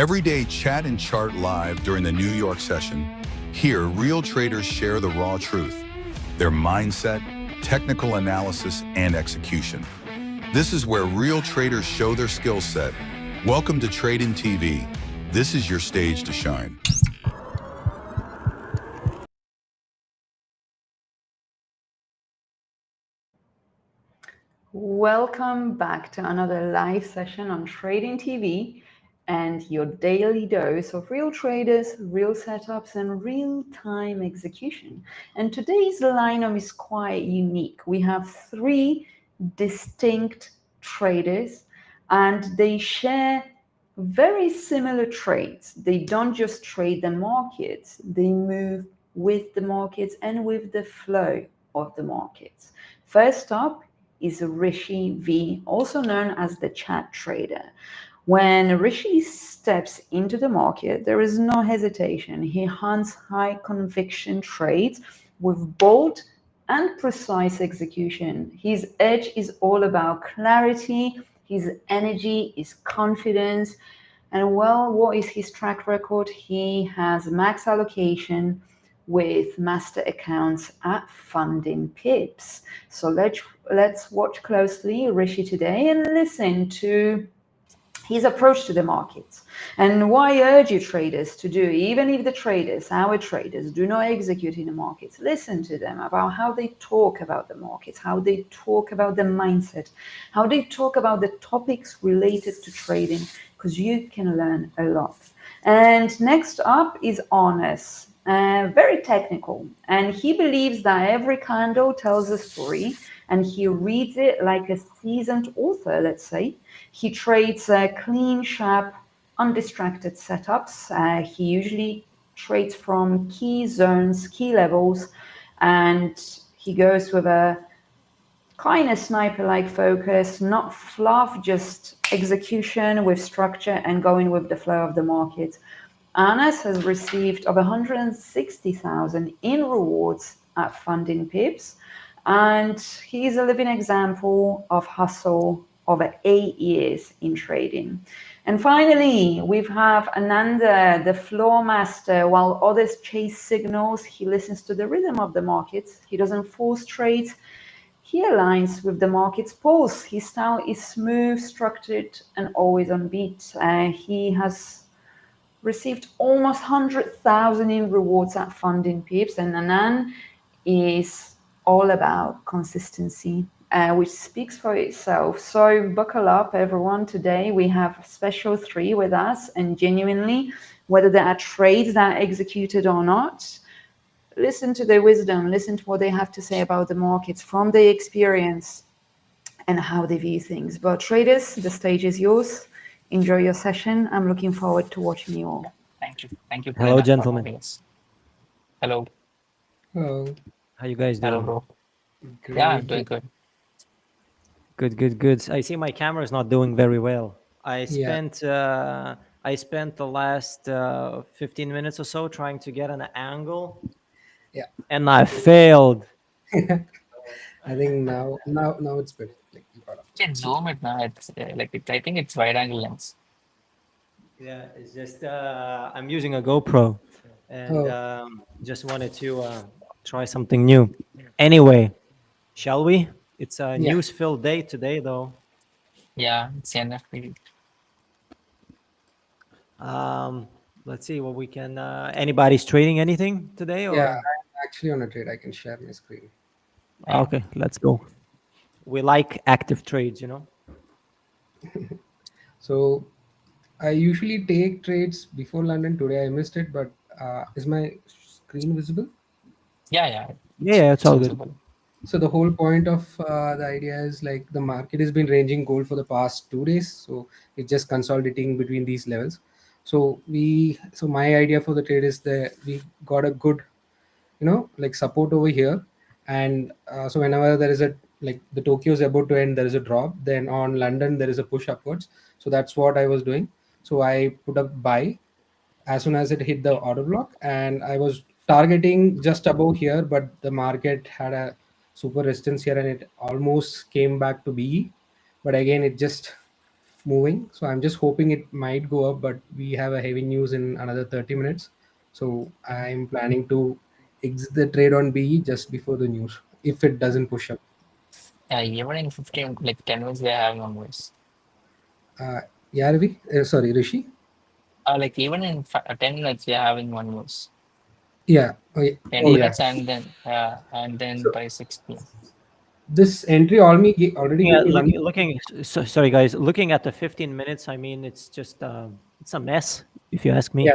Everyday chat and chart live during the New York session. Here, real traders share the raw truth, their mindset, technical analysis, and execution. This is where real traders show their skill set. Welcome to Tradin TV. This is your stage to shine. Welcome back to another live session on Tradin TV and your daily dose of real traders, real setups, and real-time execution. And today's lineup is quite unique. We have three distinct traders and they share very similar trades. They don't just trade the markets, they move with the markets and with the flow of the markets. First up is Rishi V, also known as the chat trader. When Rishi steps into the market, there is no hesitation. He hunts high conviction trades with bold and precise execution. His edge is all about clarity, his energy is confidence, and well, what is his track record? He has max allocation with master accounts at FundingPips. So let's watch closely Rishi today and listen to his approach to the markets and why I urge you traders to do, even if the traders, our traders, do not execute in the markets, listen to them about how they talk about the markets, how they talk about the mindset, how they talk about the topics related to trading, because you can learn a lot. And next up is Arnas, very technical, and he believes that every candle tells a story and he reads it like a seasoned author, let's say. He trades clean, sharp, undistracted setups. He usually trades from key zones, key levels, and he goes with a kind of sniper-like focus, not fluff, just execution with structure and going with the flow of the market. Arnas has received over 160,000 in rewards at FundingPips, and he's a living example of hustle over 8 years in trading. And finally, we have Anand, the floor master. While others chase signals, he listens to the rhythm of the markets. He doesn't force trades. He aligns with the market's pulse. His style is smooth, structured, and always on beat. He has received almost 100,000 in rewards at FundingPips, and Anand is all about consistency, which speaks for itself. So buckle up, everyone. Today we have a special three with us, and genuinely, whether there are trades that are executed or not, listen to their wisdom, listen to what they have to say about the markets from their experience and how they view things. But traders, the stage is yours. Enjoy your session. I'm looking forward to watching you all. Thank you. Thank you. Hello, gentlemen. Hello. Hello. How you guys doing? Hello, bro. Great. Yeah, I'm doing good. Good. I see my camera is not doing very well. I spent the last 15 minutes or so trying to get an angle. Yeah. And I failed. I think now it's better. Like you got up. You can zoom it now. It's I think it's wide angle lens. Yeah, it's just I'm using a GoPro and just wanted to try something new. Anyway, shall we? It's a news-filled day today, though. Yeah, it's NFT. Let's see what we can. Anybody's trading anything today? Or? Yeah, I'm actually on a trade. I can share my screen. Okay, let's go. We like active trades, you know. So I usually take trades before London. Today I missed it, but is my screen visible? Yeah. It's all good. So the whole point of the idea is like the market has been ranging gold for the past 2 days. So it's just consolidating between these levels. So my idea for the trade is that we got a good, like support over here. And so whenever there is the Tokyo is about to end, there is a drop. Then on London, there is a push upwards. So that's what I was doing. So I put a buy as soon as it hit the order block. And I was targeting just above here, but the market had a super resistance here and it almost came back to BE. But again, it just moving. So I'm just hoping it might go up, but we have a heavy news in another 30 minutes. So I'm planning to exit the trade on BE just before the news if it doesn't push up. Even in 15, like 10 minutes, they are having one voice. Uh, yeah, Ravi? Sorry, Rishi? Like even in 10 minutes, they are having one voice. Yeah. 10 Oh, yeah. minutes and then So by 6 p.m. this entry already Yeah, gave me one. sorry guys, looking at the 15 minutes, I mean, it's just it's a mess, if you ask me. Yeah.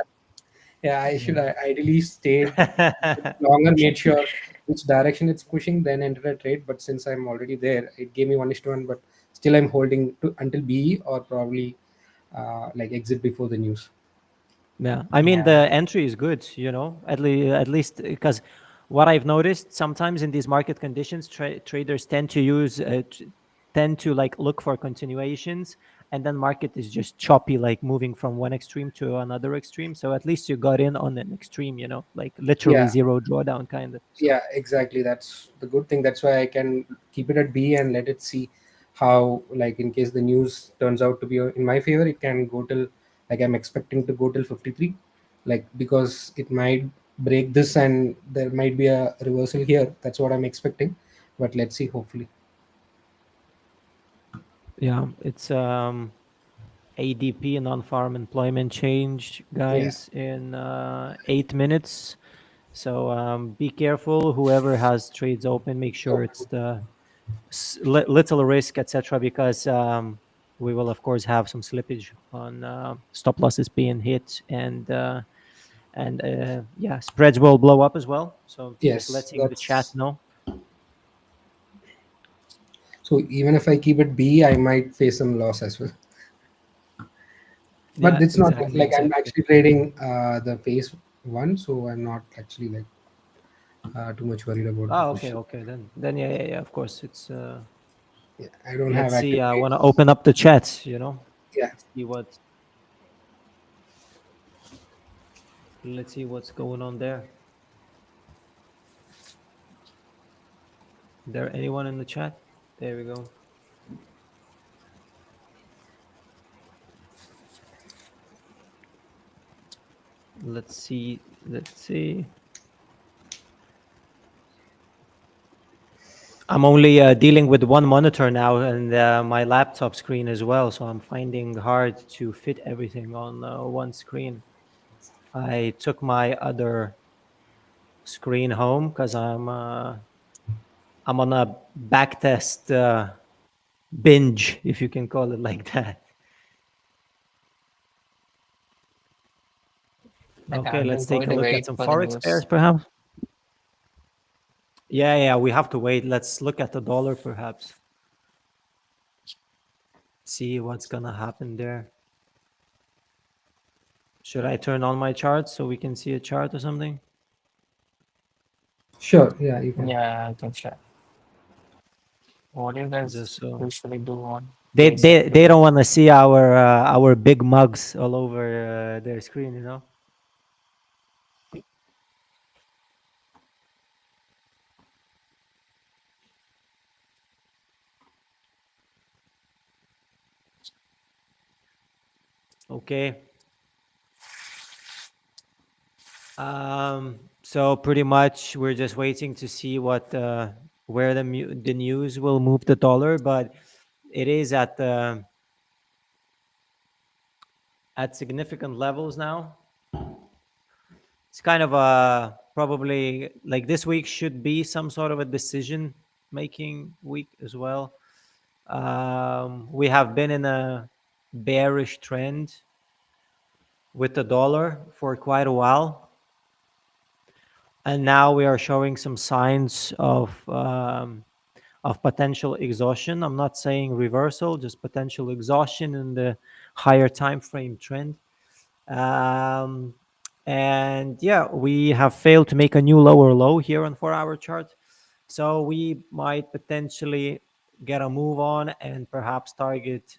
Yeah, I should ideally stayed Yeah, longer, made sure which direction it's pushing, then enter a trade. But since I'm already there, it gave me 1:1. But still, I'm holding to until BE or probably like exit before the news. I mean, Yeah. the entry is good, at least because what I've noticed sometimes in these market conditions, traders tend to like look for continuations, and then market is just choppy, like moving from one extreme to another extreme. So at least you got in on an extreme, like literally Yeah, zero drawdown kind of. So yeah, exactly. That's the good thing. That's why I can keep it at B and let it see how, like, in case the news turns out to be in my favor, it can go till, like, I'm expecting to go till 53, like, because it might break this and there might be a reversal here. That's what I'm expecting. But let's see, hopefully. yeah, it's ADP, non-farm employment change, Yeah. guys, in 8 minutes. So be careful. Whoever has trades open, make sure it's the little risk, etc. Because we will, of course, have some slippage on stop losses being hit, and yeah, spreads will blow up as well. So just Yes, letting the chat that's know. so. Even if I keep it B, I might face some loss as well. But Yeah, it's not exactly, like I'm exactly. actually trading the phase one, so I'm not actually like too much worried about the Oh, okay, position. okay. Then yeah, yeah, yeah. Of course, it's. Yeah, I don't have Let's see. active I want to trades. open up the chat. Yeah, See what. Let's see what's going on there. There anyone in the chat? There we go. Let's see. Let's see. I'm only dealing with one monitor now and my laptop screen as well, so I'm finding hard to fit everything on one screen. I took my other screen home because I'm on a backtest binge, if you can call it like that. Like Okay, I'm let's just take going a to look at wait some for the forex pairs, news. perhaps. Yeah, we have to wait. Let's look at the dollar, perhaps. See what's gonna happen there. Should I turn on my chart so we can see a chart or something? sure. Yeah, you can. Yeah, I can share. What do you Just guys so usually do on they days like they, they today? don't want to see our big mugs all over their screen. Okay. So pretty much we're just waiting to see what where the news will move the dollar, but it is at significant levels now. It's kind of probably like this week should be some sort of a decision making week as well. We have been in a bearish trend with the dollar for quite a while, and now we are showing some signs of potential exhaustion. I'm not saying reversal, just potential exhaustion in the higher time frame trend. Um, and yeah, we have failed to make a new lower low here on 4-hour chart. So we might potentially get a move on and perhaps target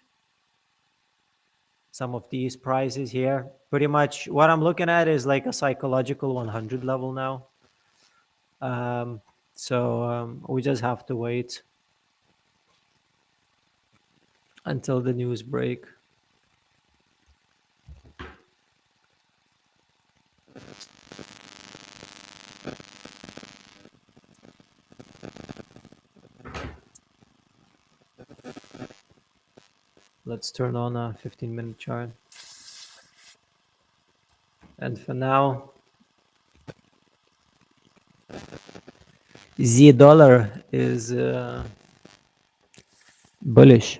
some of these prices here. Pretty much what I'm looking at is like a psychological 100 level now. So we just have to wait until the news break. Let's turn on a 15-minute chart. And for now, the dollar is bullish.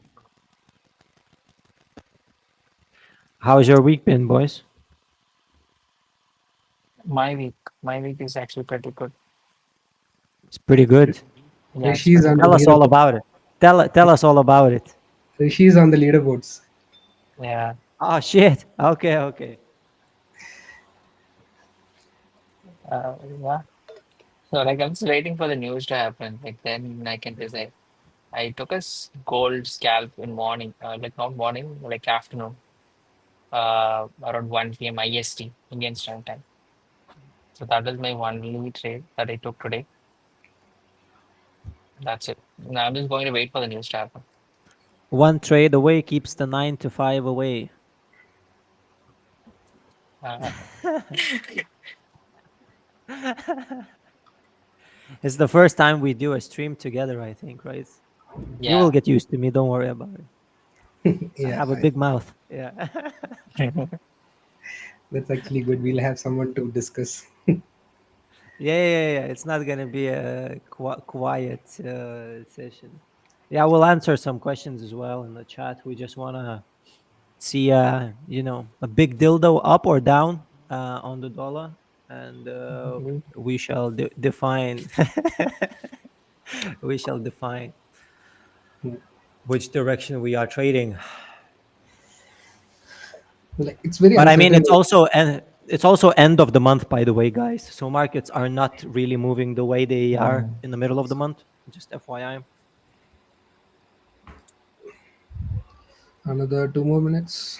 How's your week been, boys? My week is actually pretty good. It's pretty good. Yeah, it's Rishi is pretty on the good. Tell us all leaderboard. about it. Tell us all about it. Rishi is on the leaderboards. Yeah. Oh shit. Okay. Yeah. So like I'm just waiting for the news to happen. Like then I can decide. I took a gold scalp in morning, like not morning, like afternoon, around 1 p.m. IST, Indian Standard Time. So that is my only trade that I took today. That's it. Now I'm just going to wait for the news to happen. One trade away keeps the 9 to 5 away. Uh, It's the first time we do a stream together, I think, right? You will yeah. get used to me. Don't worry about it. I Yeah, have a big mouth. Yeah. that's actually good. We'll have someone to discuss. Yeah. It's not gonna be a quiet session. Yeah, we'll answer some questions as well in the chat. We just wanna see, a big dildo up or down on the dollar, and we shall define. We shall define which direction we are trading. Like it's very But I mean, uncertain. it's also end of the month, by the way, guys. So markets are not really moving the way they are Um, in the middle of the month. Just FYI. Another 2 more minutes.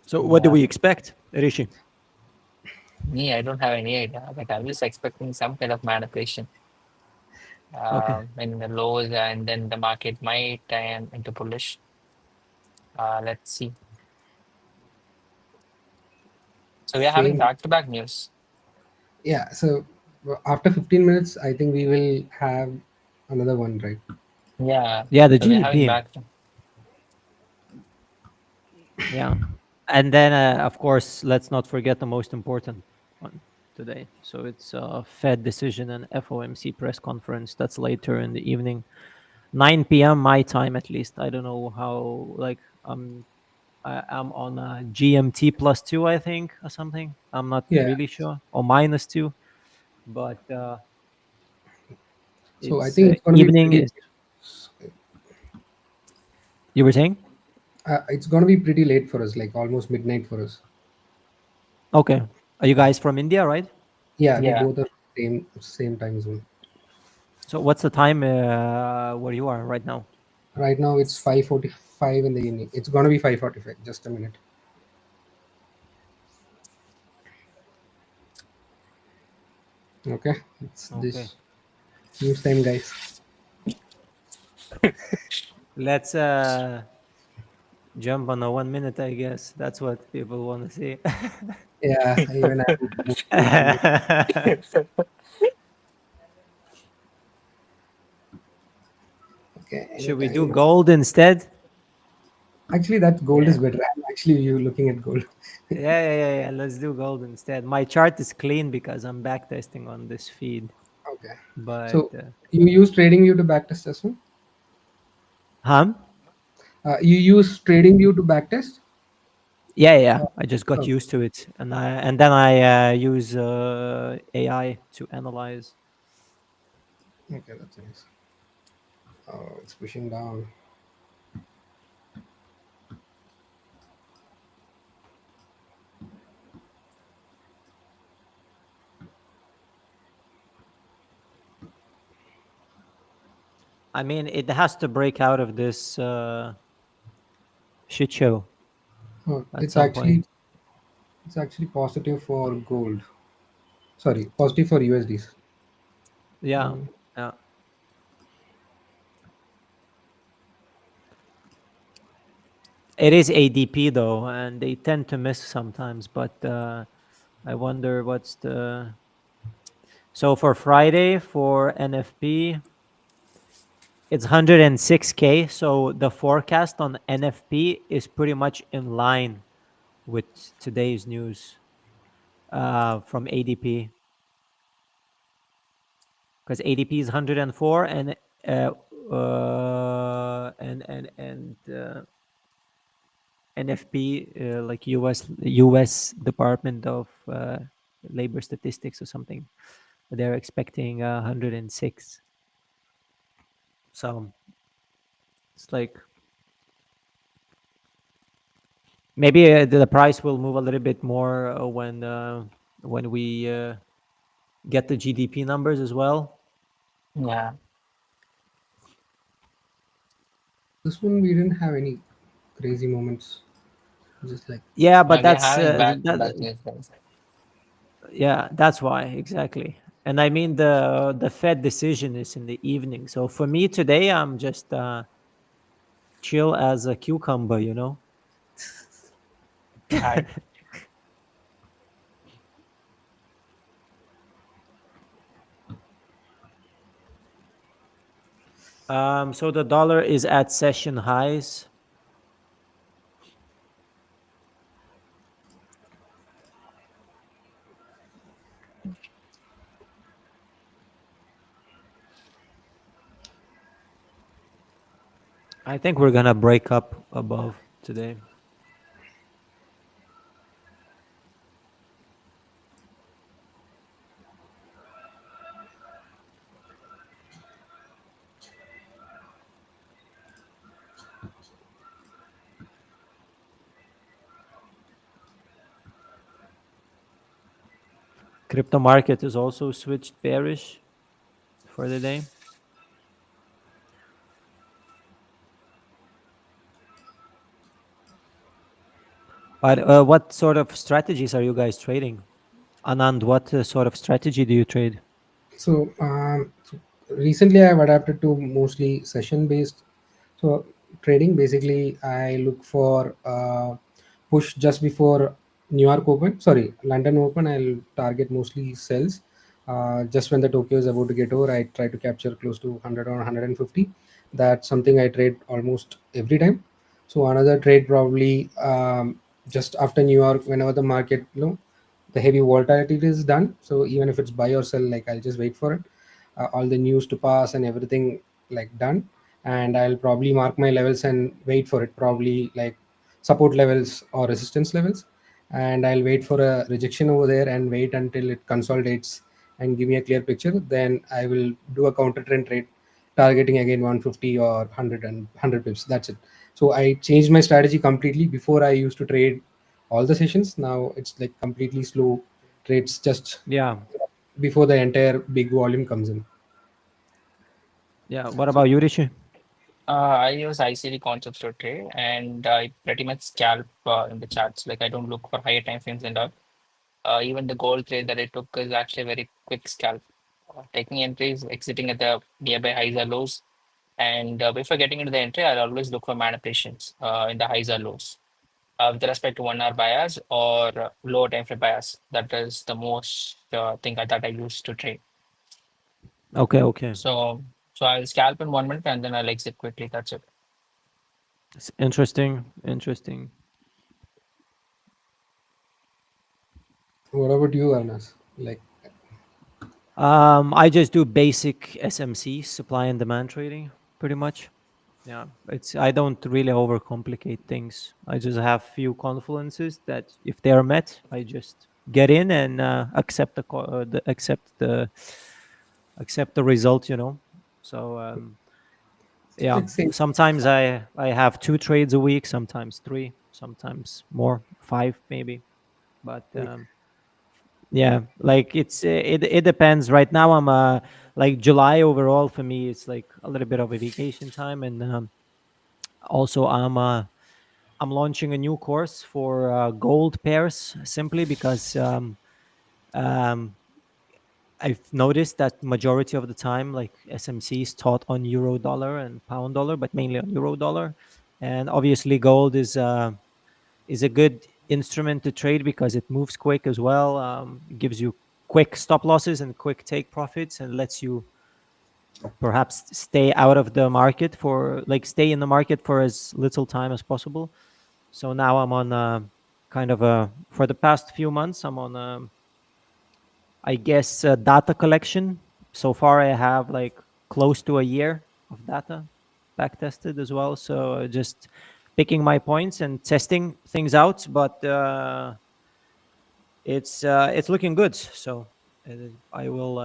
So what do yeah. we expect, Rishi? Me, I don't have any idea. Like I'm just expecting some kind of manipulation Okay. in the lows, and then the market might turn into bullish. Let's see. So we are having Same. back-to-back news. Yeah. So after 15 minutes, I think we will have another one, right? Yeah. Yeah, the So we're having GDP. back. Yeah. And then, of course, let's not forget the most important one today. So it's Fed decision and FOMC press conference. That's later in the evening, 9 p.m. my time at least. I don't know how, like, I'm on GMT +2, I think, or something. I'm not Yeah. really sure. Or -2. But So I it's think it's going to be evening. pretty. You were saying? It's going to be pretty late for us, like almost midnight for us. Okay. Are you guys from India, right? Yeah, we Yeah. both are same time zone. So what's the time where you are right now? Right now it's 5:45 in the evening. It's going to be 5:45. Just a minute. Okay, it's Okay. this news time, guys. Let's jump on a 1 minute, I guess. That's what people want to see. Yeah, even I'm moving to 1 minute. Okay, Should we do anytime. gold instead? Actually, that gold is Yeah. better. I'm actually you looking at gold. Yeah. Let's do gold instead. My chart is clean because I'm back testing on this feed. Okay. But So you use TradingView to backtest as well? huh? You use TradingView to backtest? Yeah. Uh, I just got okay. used to it, and then I use AI to analyze. Okay, that's nice. Oh, it's pushing down. I mean, it has to break out of this shit show Oh, at some point. it's actually positive for gold. Sorry, positive for USDs. Yeah. Mm. Yeah. It is ADP though, and they tend to miss sometimes. But I wonder what's the so for Friday for NFP, it's 106K. So the forecast on NFP is pretty much in line with today's news from ADP, because ADP is 104 and uh, NFP, like US Department of Labor Statistics or something, they're expecting 106. So it's like maybe the price will move a little bit more when we get the GDP numbers as well. Yeah. This one we didn't have any crazy moments. Just like Yeah, but Yeah, we're that's having back-to-back news, guys. yeah, that's why exactly. And I mean the Fed decision is in the evening. So for me today, I'm just chill as a cucumber, you know. Hi. So the dollar is at session highs. I think we're gonna break up above today. Crypto market is also switched bearish for the day. But what sort of strategies are you guys trading? Anand, what sort of strategy do you trade? so recently I've adapted to mostly session based. So trading basically I look for push just before New York open, sorry, London open. I'll target mostly sells. Just when the Tokyo is about to get over, I try to capture close to 100 or 150. That's something I trade almost every time. So another trade probably just after New York, whenever the market, the heavy volatility is done. So even if it's buy or sell, like I'll just wait for it, all the news to pass and everything like done, and I'll probably mark my levels and wait for it, probably like support levels or resistance levels, and I'll wait for a rejection over there and wait until it consolidates and give me a clear picture. Then I will do a counter trend trade targeting again 150 or 100 and 100 pips. That's it. So I changed my strategy completely. Before I used to trade all the sessions. Now it's like completely slow trades just Yeah, before the entire big volume comes in. yeah. What So about you, Rishi? I use ICD concepts to trade, and I pretty much scalp in the charts. Like I don't look for higher time frames and all. Even the gold trade that I took is actually a very quick scalp. Taking entries, exiting at the nearby highs or lows, and before getting into the entry, I'll always look for manipulations in the highs or lows. With respect to 1 hour bias or lower time frame bias, that is the most thing that I use to trade. Okay, okay. So I'll scalp in 1 minute and then I'll exit quickly. That's it. It's interesting. Interesting. what about you, Arnas? Like, I just do basic SMC, supply and demand trading, pretty much. Yeah, it's I don't really overcomplicate things. I just have few confluences that if they are met, I just get in and accept the result. You know. So yeah, like same. sometimes I have 2 trades a week, sometimes 3, sometimes more, 5 maybe. But yeah, like it depends. Right now I'm like July overall for me it's like a little bit of a vacation time, and also I'm launching a new course for gold pairs simply because um I've noticed that majority of the time like SMC is taught on euro dollar and pound dollar, but mainly on euro dollar. And obviously, gold is a good instrument to trade because it moves quick as well. It gives you quick stop losses and quick take profits, and lets you perhaps stay out of the market for stay in the market for as little time as possible. So now I'm on kind of a for the past few months I'm on I guess data collection. So far I have like close to a year of data back tested as well. So just picking my points and testing things out, but it's looking good. So I will.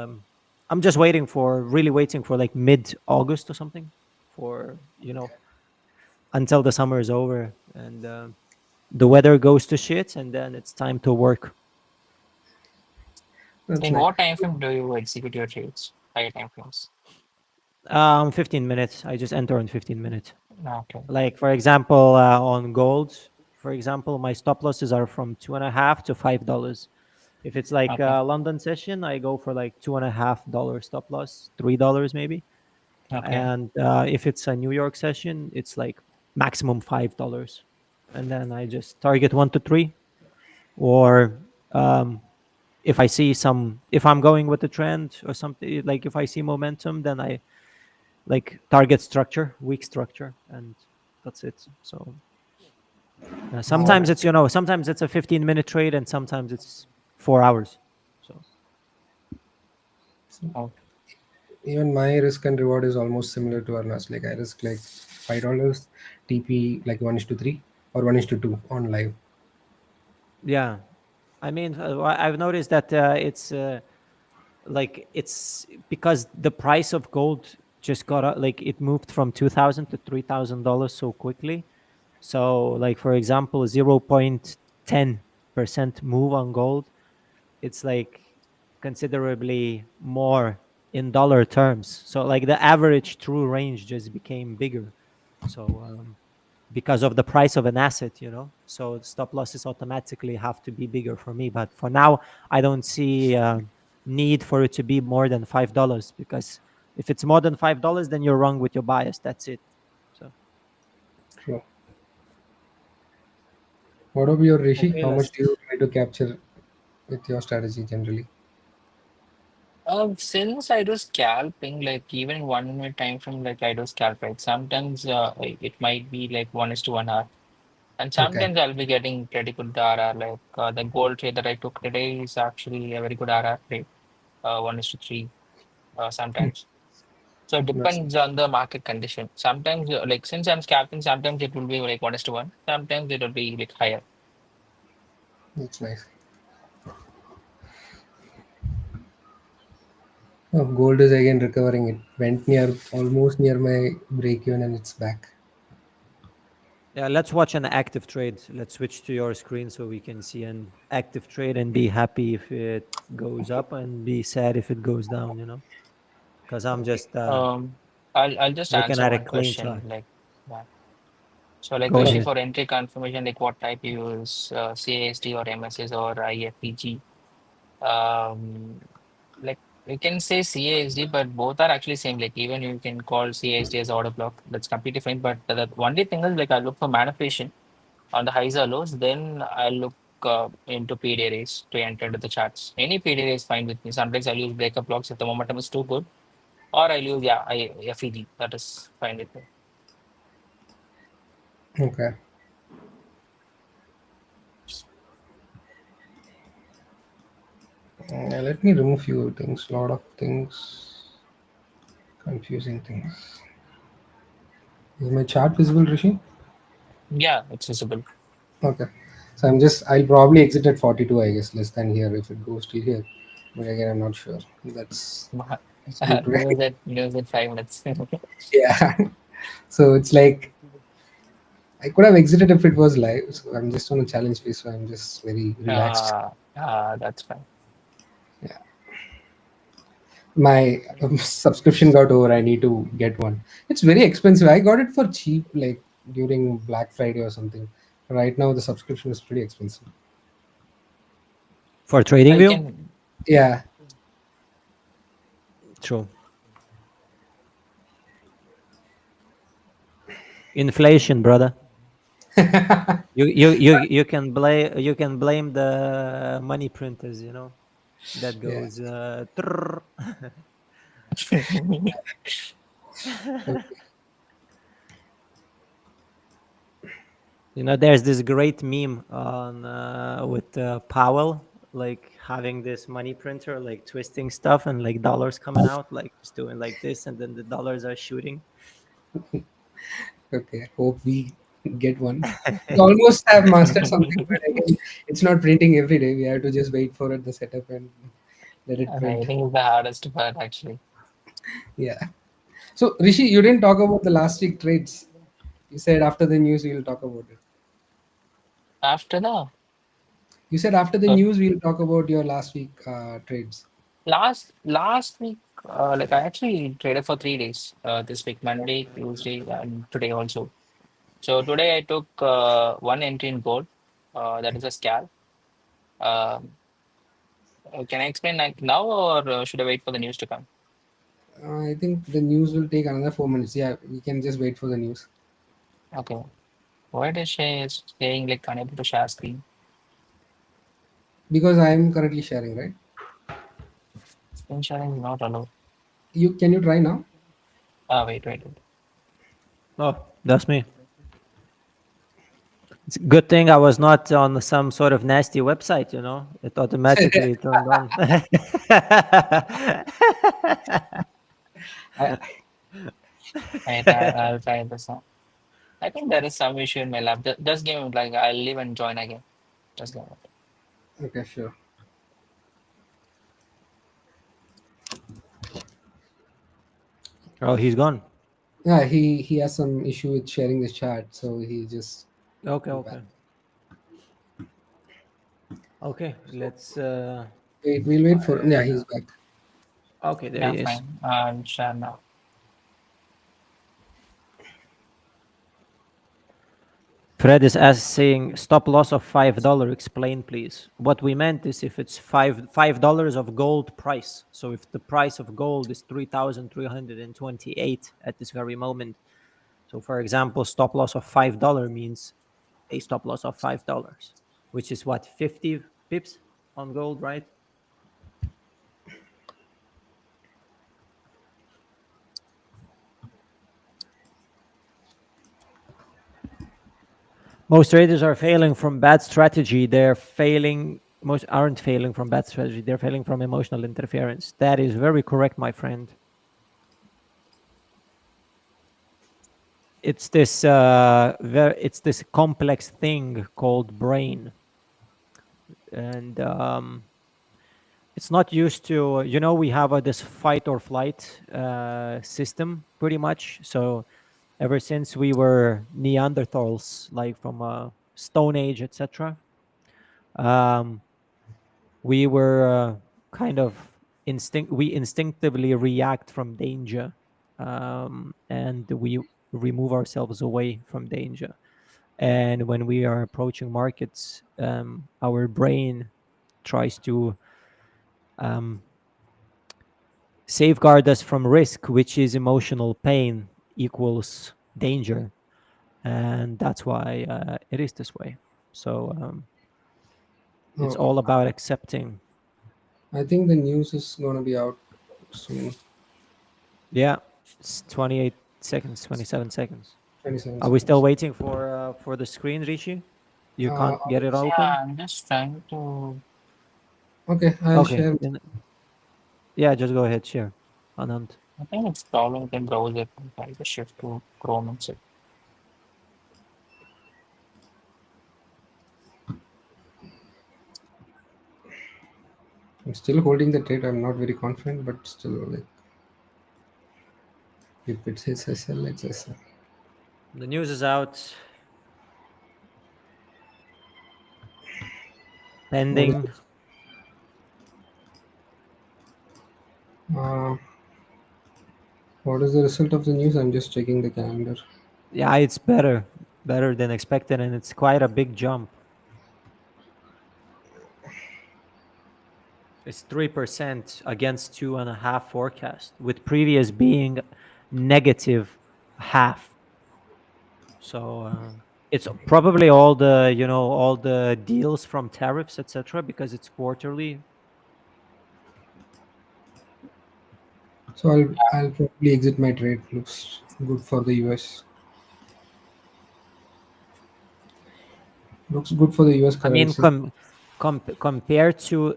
I'm just really waiting for like mid August or something, for until the summer is over and the weather goes to shit, and then it's time to work. That's In nice. what time frame do you execute your trades? Higher time frames. 15 minutes. I just enter in 15 minutes. Okay. Like for example, on gold, for example, my stop losses are from $2.5 to $5. If it's like Okay. a London session, I go for like $2.5 stop loss, $3 maybe. Okay. And if it's a New York session, it's like maximum $5. And then I just target 1 to 3. Or if I'm going with the trend or something, like if I see momentum, then I like target structure, weak structure, and that's it. So sometimes Oh, sometimes it's a 15-minute trade, and sometimes it's 4 hours. So so Oh, even my risk and reward is almost similar to Arnas. Like I risk like $5, TP like 1:3 or 1:2 on live. yeah, I mean, I've noticed that it's because the price of gold just got like it moved from $2,000 to $3,000 so quickly. So like for example, 0.10% move on gold, it's like considerably more in dollar terms. So like the average true range just became bigger. So because of the price of an asset. So stop losses automatically have to be bigger for me. But for now, I don't see need for it to be more than $5, because if it's more than $5, then you're wrong with your bias. That's it. So True. What about your Rishi? okay, How much let's. do you try to capture with your strategy generally? since I do scalping, like even in 1 minute time frame, like I do scalp, right? Sometimes it might be like 1:1 hour. And Okay. sometimes I'll be getting pretty good RR. Like the gold trade that I took today is actually a very good RR trade. 1:3 sometimes. So it That's depends on the market condition. Sometimes, like since I'm scalping, sometimes it will be like 1:1. Sometimes it will be like higher. that's nice. Oh, gold is again recovering. It went near almost near my break even and it's back. Yeah, let's watch an active trade. Let's switch to your screen so we can see an active trade and be happy if it goes up and be sad if it goes down. Because I'm Okay. just I'll just looking answer at a one clean question. chart. Like, yeah. So like Go Rishi, ahead. for entry confirmation, like what type you use, CASD or MSS or IFPG? Um, like you can say CASD, but both are actually same. Like even you can call CASD as order block. That's completely fine. But the only thing is like I look for manipulation on the highs or lows. Then I look into PD arrays to enter into the charts. Any PD array is fine with me. Sometimes I'll use breakup blocks if the momentum is too good, or I'll use FEG. That is fine with me. Okay. Let me remove few things. Lot of things. Confusing things. Is my chart visible, Rishi? Yeah, it's visible. Okay. So I'll probably exit at 42, I guess, less than here if it goes till here. But again, I'm not sure. That's good to News at 5 minutes. yeah. So it's like I could have exited if it was live. So I'm just on a challenge phase, so I'm just very relaxed. That's fine. Yeah. My subscription got over. I need to get one. It's very expensive. I got it for cheap, like during Black Friday or something. Right now, the subscription is pretty expensive. For I TradingView? can. Yeah. True. Inflation, brother. You can blame the money printers, that Yeah. goes trrr. There's this great meme on with Powell, like having this money printer, like twisting stuff and like dollars coming out, like just doing like this, and then the dollars are shooting. Okay. Hope we get one. We almost have mastered something, but again, it's not printing every day. We have to just wait for it, the setup, and let it print. Writing is the hardest part, actually. Yeah. So Rishi, you didn't talk about the last week trades. You said after the news we'll talk about it. After the You said after the uh, news we'll talk about your last week trades. last week, like I actually traded for 3 days. This week, Monday, Tuesday, and today also. So today I took one entry in gold. That is a scalp. Um, can I explain like now, or should I wait for the news to come? I think the news will take another 4 minutes. Yeah, we can just wait for the news Okay. Why does she is saying like unable to share screen? because I am currently sharing, right? Screen sharing is not allowed. You try now? Wait. Oh, that's me. It's a good thing I was not on some sort of nasty website, It automatically turned on. I, Wait, I'll try this now. I think there is some issue in my lab. Just give me like I'll leave and join again. Just give me. okay, sure. Oh, he's gone. Yeah, he has some issue with sharing the chat, so he just Okay, be back. okay. Okay, let's Wait, we'll wait for. Yeah, he's back. okay, there Yeah, he is. fine. I'll share now. Fred is saying stop loss of $5. Explain, please. What we meant is if it's $5 of gold price. So if the price of gold is 3,328 at this very moment. So for example, stop loss of $5 means a stop loss of $5, which is what, 50 pips on gold, right? Most traders are failing from bad strategy. Most aren't failing from bad strategy. They're failing from emotional interference. That is very correct, my friend. It's this it's this complex thing called brain, and it's not used to. We have this fight or flight system pretty much. So ever since we were Neanderthals, like from Stone Age, etc. We were kind of we instinctively react from danger, and we remove ourselves away from danger. And when we are approaching markets, our brain tries to safeguard us from risk, which is emotional pain equals danger, and that's why it is this way. So it's Oh, all about accepting. I think the news is gonna be out soon. Yeah, it's 28 seconds, 27 seconds. 27 Are we still seconds. waiting for the screen, Rishi? You can't get it open? Yeah, I'm just trying to. Okay, I'll Okay. share. Yeah, just go ahead, share. Anand. I think it's problem with the browser. I'll just shift to Chrome instead. I'm still holding the trade. I'm not very confident, but still, like, if it says SL, it's SL. The news is out. What is Pending. it? Uh, what is the result of the news? I'm just checking the calendar. Yeah, it's better than expected, and it's quite a big jump. It's 3% against 2.5 forecast, with previous being negative half. So it's probably all the all the deals from tariffs, etc., because it's quarterly. So I'll probably exit my trade. Looks good for the US. Looks good for the US I mean, currency. compared to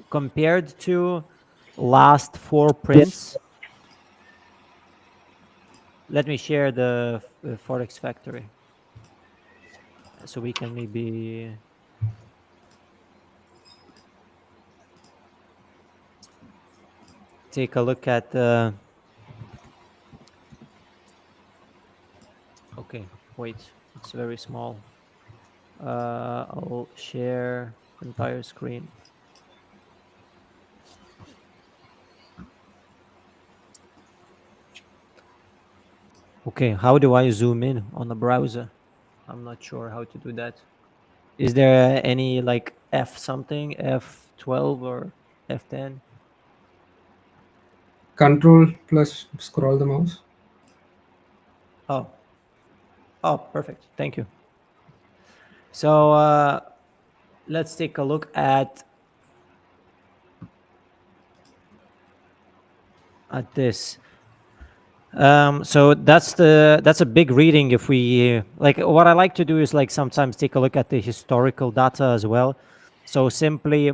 compared to last four prints. Let me share the Forex Factory so we can maybe take a look at the. Okay, wait, it's very small. I'll share entire screen. Okay, how do I zoom in on the browser? I'm not sure how to do that. Is there any like F something, F12 or F10? Control plus scroll the mouse. Oh, oh, perfect. Thank you. So let's take a look at this. So that's a big reading. If we like, what I like to do is like sometimes take a look at the historical data as well. So simply,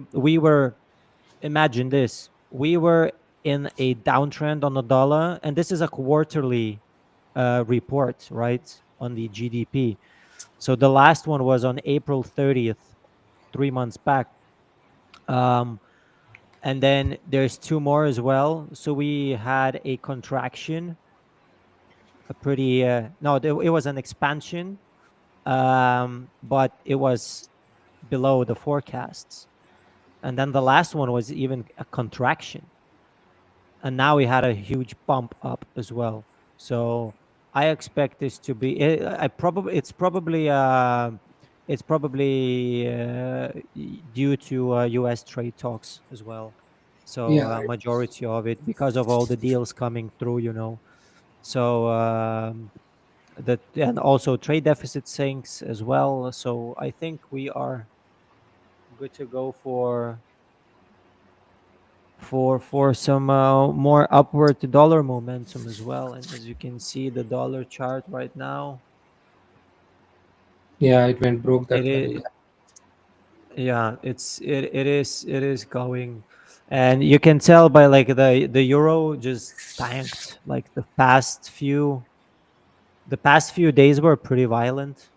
imagine this: we were in a downtrend on the dollar, and this is a quarterly report, right, on the GDP. So the last one was on April 30th, 3 months back. Um, and then there's two more as well. So we had a contraction, a pretty no, it was an expansion, but it was below the forecasts. And then the last one was even a contraction, and now we had a huge bump up as well. So I expect this to be. I probably it's probably due to U.S. trade talks as well. So Yeah, majority of it because of all the deals coming through, So that, and also trade deficit sinks as well. So I think we are good to go for some more upward to dollar momentum as well. And as you can see, the dollar chart right now, yeah, it went broke it that level. is yeah, it is going, and you can tell by like the euro just tanked. Like the past few days were pretty violent.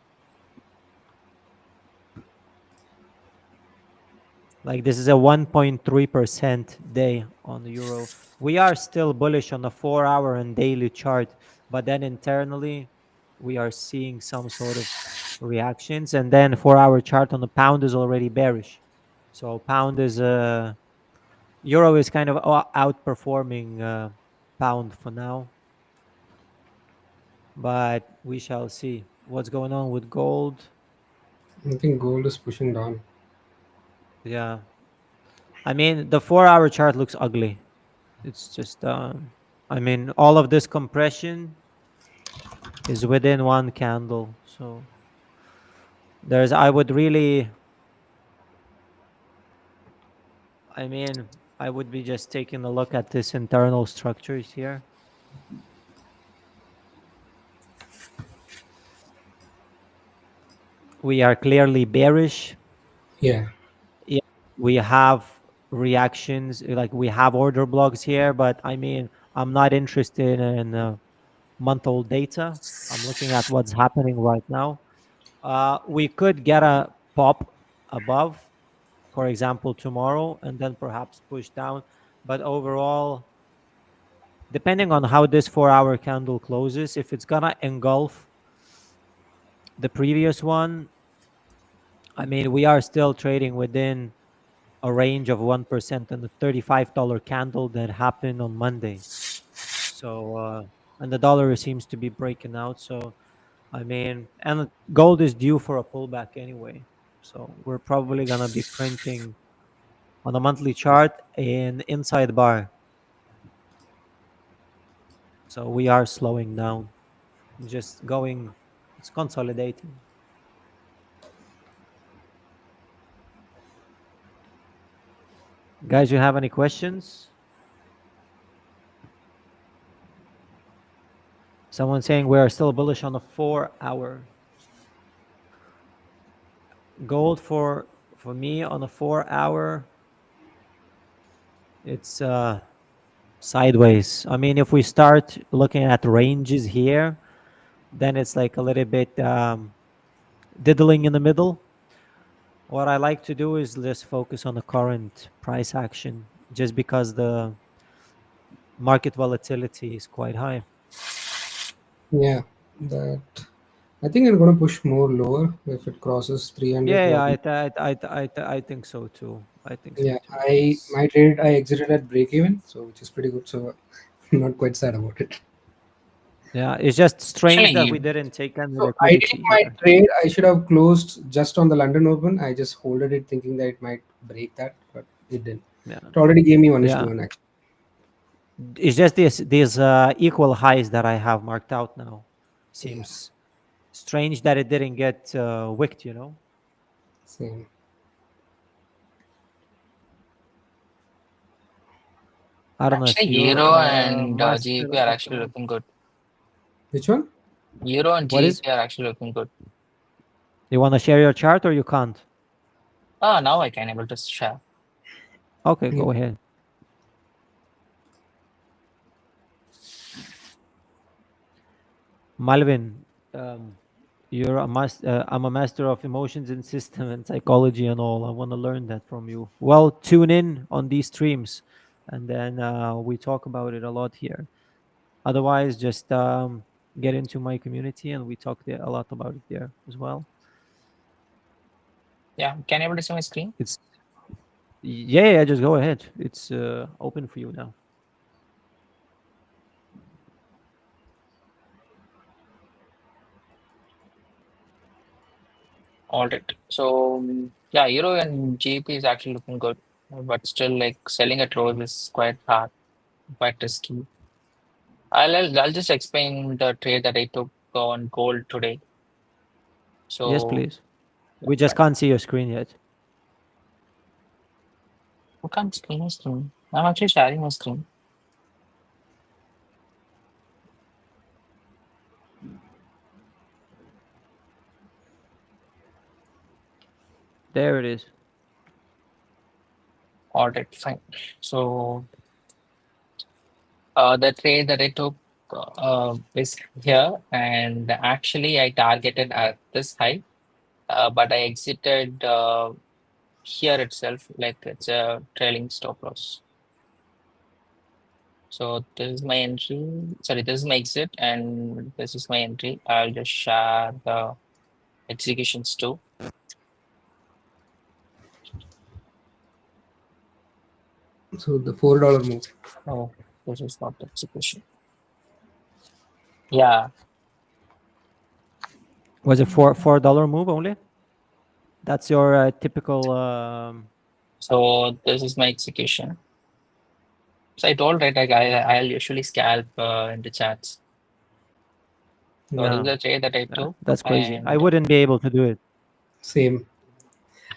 Like this is a 1.3% day on the euro. We are still bullish on the 4-hour and daily chart, but then internally we are seeing some sort of reactions, and then 4-hour chart on the pound is already bearish. So pound is euro is kind of outperforming pound for now, but we shall see what's going on with gold. I think gold is pushing down. Yeah, I mean the 4-hour chart looks ugly. It's just, I mean, all of this compression is within one candle. So I would really, I mean, I would be just taking a look at this internal structures here. We are clearly bearish. Yeah, Yeah, we have reactions, like we have order blocks here, but I mean, I'm not interested in month-old data. I'm looking at what's happening right now. We could get a pop above, for example, tomorrow, and then perhaps push down. But overall, depending on how this 4-hour candle closes, if it's gonna engulf the previous one, I mean, we are still trading within a range of 1% and the $35 candle that happened on Monday. So, and the dollar seems to be breaking out. So, I mean, and gold is due for a pullback anyway. So, we're probably gonna be printing on a monthly chart an inside bar. So we are slowing down. just going, it's consolidating. Guys, you have any questions? Someone saying we are still bullish on a 4-hour. Gold for me on a 4-hour, it's sideways. I mean, if we start looking at ranges here, then it's like a little bit diddling in the middle. What I like to do is just focus on the current price action, just because the market volatility is quite high. Yeah, that I think I'm going to push more lower if it crosses 300. Yeah, What? I think so too. I think so Yeah, too. my trade I exited at break even, so which is pretty good. So I'm not quite sad about it. Yeah, it's just strange that we Actually, didn't take any So ideally, liquidity my here. trade I should have closed just on the London Open. I just holded it thinking that it might break that, but it didn't. Yeah, It already gave me 1 is to yeah. 1 actually. It's just these equal highs that I have marked out now. Yeah, Seems strange that it didn't get wicked, you know. same. Arnas, actually, you're Euro a and master GBP are of actually emotion. looking good. Which one? Euro and What is? GBP are actually looking good. You want to share your chart or you can't? Ah, now I can able to share. Okay, Yeah. go ahead. Malvin, you're a I'm a master of emotions and system and psychology and all. I want to learn that from you. Well, tune in on these streams, and then we talk about it a lot here. Otherwise, just get into my community, and we talk there a lot about it there as well. Yeah, can you able to see my screen? It's yeah, just go ahead. It's open for you now. All right. So yeah, Euro and GBP is actually looking good, but still like selling at lows is quite hard, quite risky. I'll just explain the trade that I took on gold today. Yes, So please. We just right. can't see your screen yet. Who can't screen my screen? I'm actually sharing my screen. There it is. All right, fine. So the trade that I took is here, and actually I targeted at this high, but I exited here itself, like it's a trailing stop loss. So this is my entry. Sorry, this is my exit, and this is my entry. I'll just share the executions too. So the $4 move. Oh, this is not the execution. Yeah. Was it $4 move only? That's your typical. So this is my execution. So I told right, like I'll usually scalp in the chats. So this is Yeah, the trade that I took, that's crazy. I and wouldn't be able to do it. Same.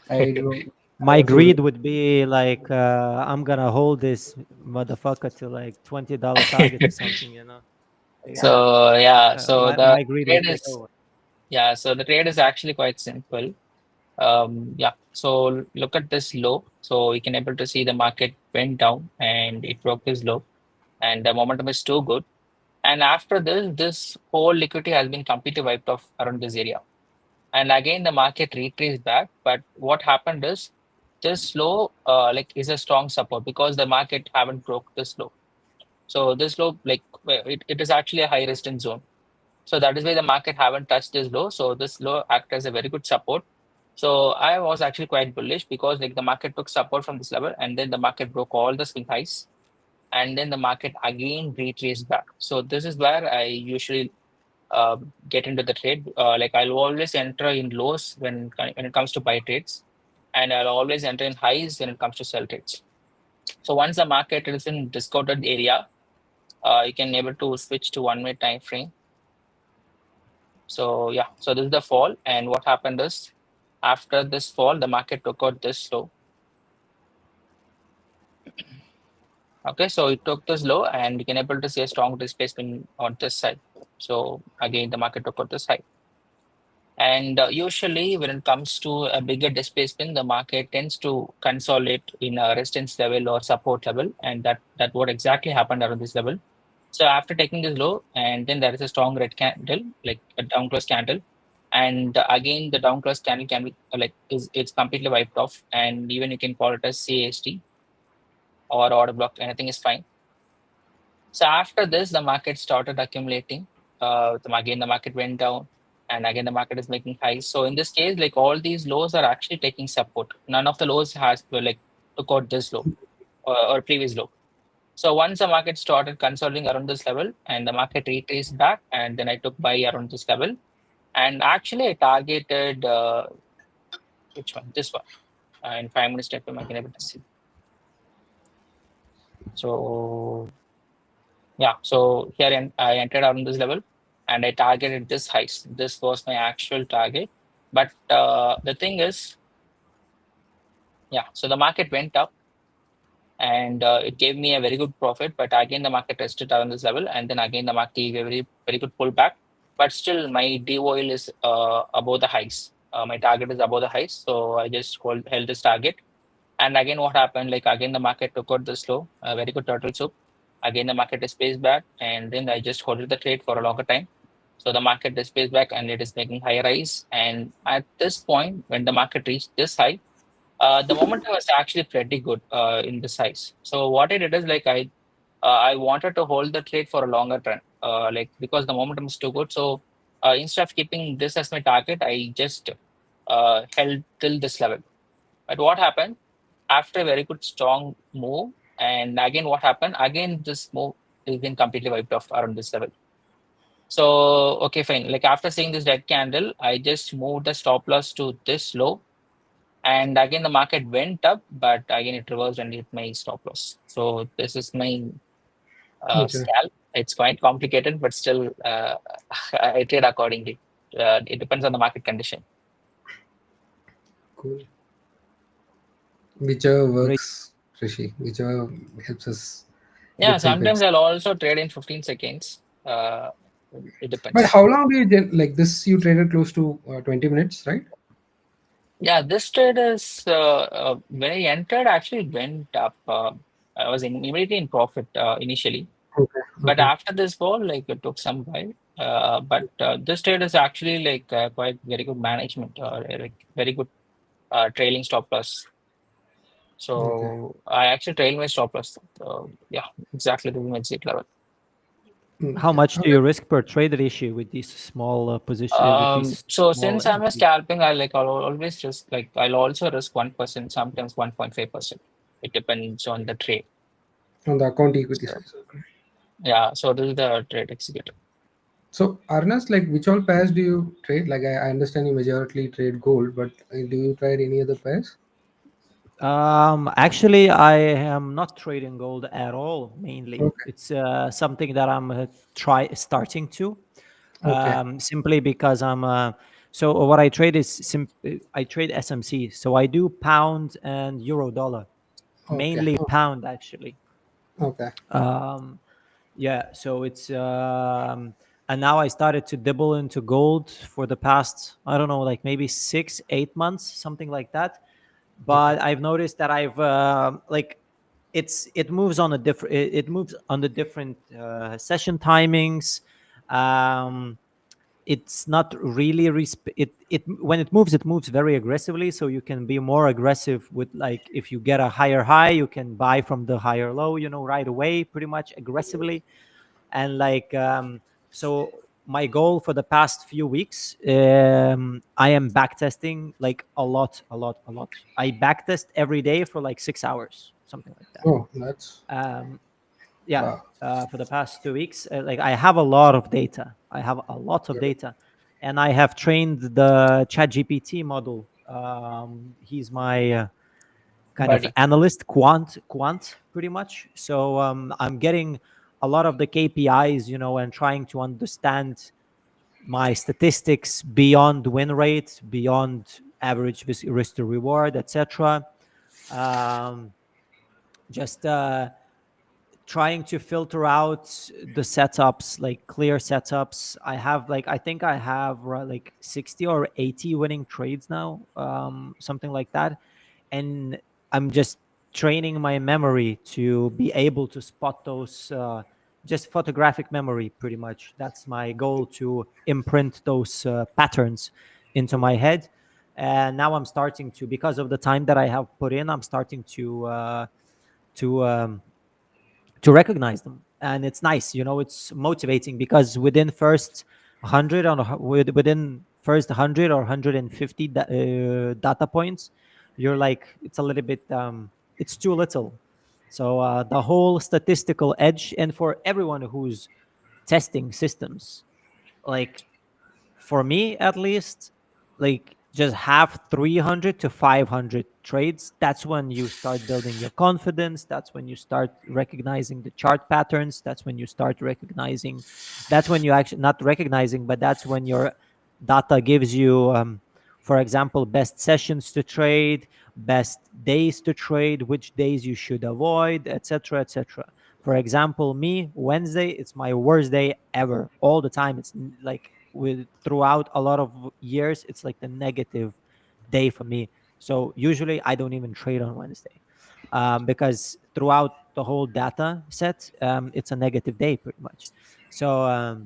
I do. I My also do. greed would be like, I'm gonna hold this motherfucker to like $20 target or something, you know. so yeah. So the My greed would trade take is over. so the trade is actually quite simple. Yeah. So look at this low. So you can able to see the market went down and it broke this low, and the momentum is too good. And after this, this whole liquidity has been completely wiped off around this area. And again, the market retraced back. But what happened is this low, like, is a strong support because the market haven't broke this low. So this low, like, it is actually a high resistance zone. So that is why the market haven't touched this low. So this low act as a very good support. So I was actually quite bullish because like the market took support from this level, and then the market broke all the swing highs, and then the market again retraced back. So this is where I usually get into the trade. Like I'll always enter in lows when it comes to buy trades, and I'll always enter in highs when it comes to sell trades. So once the market is in discounted area, you can able to switch to 1 minute time frame. So yeah, so this is the fall, and what happened is after this fall, the market took out this low. Okay, so it took this low, and you can able to see a strong displacement on this side. So again, the market took out this high. And usually, when it comes to a bigger displacement, the market tends to consolidate in a resistance level or support level, and that what exactly happened around this level. So after taking this low, and then there is a strong red candle, like a down close candle, and again the down close candle can be like is it's completely wiped off, and even you can call it as CAST or order block, anything is fine. So after this, the market started accumulating. Again, the market went down, and again the market is making highs. So in this case, like all these lows are actually taking support. None of the lows has like took out this low or previous low. So once the market started consolidating around this level, and the market retraced back, and then I took buy around this level, and actually I targeted which one? This one. In 5 minutes time, I can able to see. So yeah, so here I entered around this level, and I targeted this highs. This was my actual target. But the thing is, yeah, so the market went up, and it gave me a very good profit. But again, the market tested around this level, and then again the market gave a very good pullback. But still, my DOL is above the highs. My target is above the highs, so I just held this target. And again, what happened? Like again, the market took out this low, a very good turtle soup. Again, the market is paced back, and then I just hold the trade for a longer time. So the market is paced back, and it is making higher highs. And at this point, when the market reached this high, the momentum was actually pretty good in the size. So what I did is like I wanted to hold the trade for a longer run, like because the momentum is too good. So instead of keeping this as my target, I just held till this level. But what happened after a very good strong move? And again, what happened? Again, this move has been completely wiped off around this level. So okay, fine. Like after seeing this red candle, I just moved the stop loss to this low, and again the market went up, but again it reversed and hit my stop loss. So this is my Okay, scalp. It's quite complicated, but still I trade accordingly. It depends on the market condition. cool. Whichever Great. works, Rishi. Whichever helps us Yeah, get some sometimes pips. I'll also trade in 15 seconds. It But depends. how long do you like this? You traded close to 20 minutes, right? Yeah, this trade is when I entered, actually it went up. I was immediately in profit initially, Okay. but Okay. after this fall, like it took some while. But this trade is actually like quite very good management, like very good trailing stop loss. Okay. So I actually trail my stop loss. Yeah, exactly the exit level. How Okay. much do you risk per trade ratio with these small position with these So small since I'm a entries? scalping, I'll always risk like I'll also risk 1%, sometimes 1.5%. It depends on the trade. On the account equity So size. Okay. yeah, so this is the trade executor. So Arnas, like which all pairs do you trade? Like I understand you majorly trade gold, but do you trade any other pairs? Actually, I am not trading gold at all. Mainly, Okay. it's something that I'm try starting to, Okay. simply because I'm. So what I trade is I trade SMC. So I do pound and euro dollar, Okay. mainly pound actually. Okay. Um, yeah, so it's and now I started to dibble into gold for the past, I don't know, like maybe 6 8 months, something like that. Okay. But I've noticed that I've like it moves on a different it moves on the different session timings. um it's not really it when it moves very aggressively, so you can be more aggressive with, like, if you get a higher high, you can buy from the higher low, right away, pretty much aggressively. And like so my goal for the past few weeks, I am back testing like a lot. I back test every day for like 6 hours, something like that. Oh, that's Yeah, wow. for the past 2 weeks, like I have a lot of data. I have a lot of Yeah. data, and I have trained the Chat GPT model. He's my kind of Buddy. analyst, quant pretty much. So I'm getting a lot of the KPIs, and trying to understand my statistics beyond win rate, beyond average risk to reward, etc. Um, just trying to filter out the setups, like clear setups. I have like, I think I have like 60 or 80 winning trades now, something like that. And I'm just training my memory to be able to spot those, just photographic memory, pretty much. That's my goal, to imprint those patterns into my head. And now I'm starting to, because of the time that I have put in, I'm starting to to recognize them, and it's nice, it's motivating, because within first 100 within first 100 or 150 data points, you're like, it's a little bit, it's too little. So the whole statistical edge, and for everyone who's testing systems, like, for me at least, like, just have 300 to 500 trades. That's when you start building your confidence. That's when you start recognizing the chart patterns. That's when you start recognizing, that's when you actually, not recognizing, but that's when your data gives you, for example, best sessions to trade, best days to trade, which days you should avoid, etc., etc. For example, me, Wednesday, it's my worst day ever. All the time, it's like, with throughout a lot of years, it's like the negative day for me. So usually I don't even trade on Wednesday, because throughout the whole data set, it's a negative day pretty much. So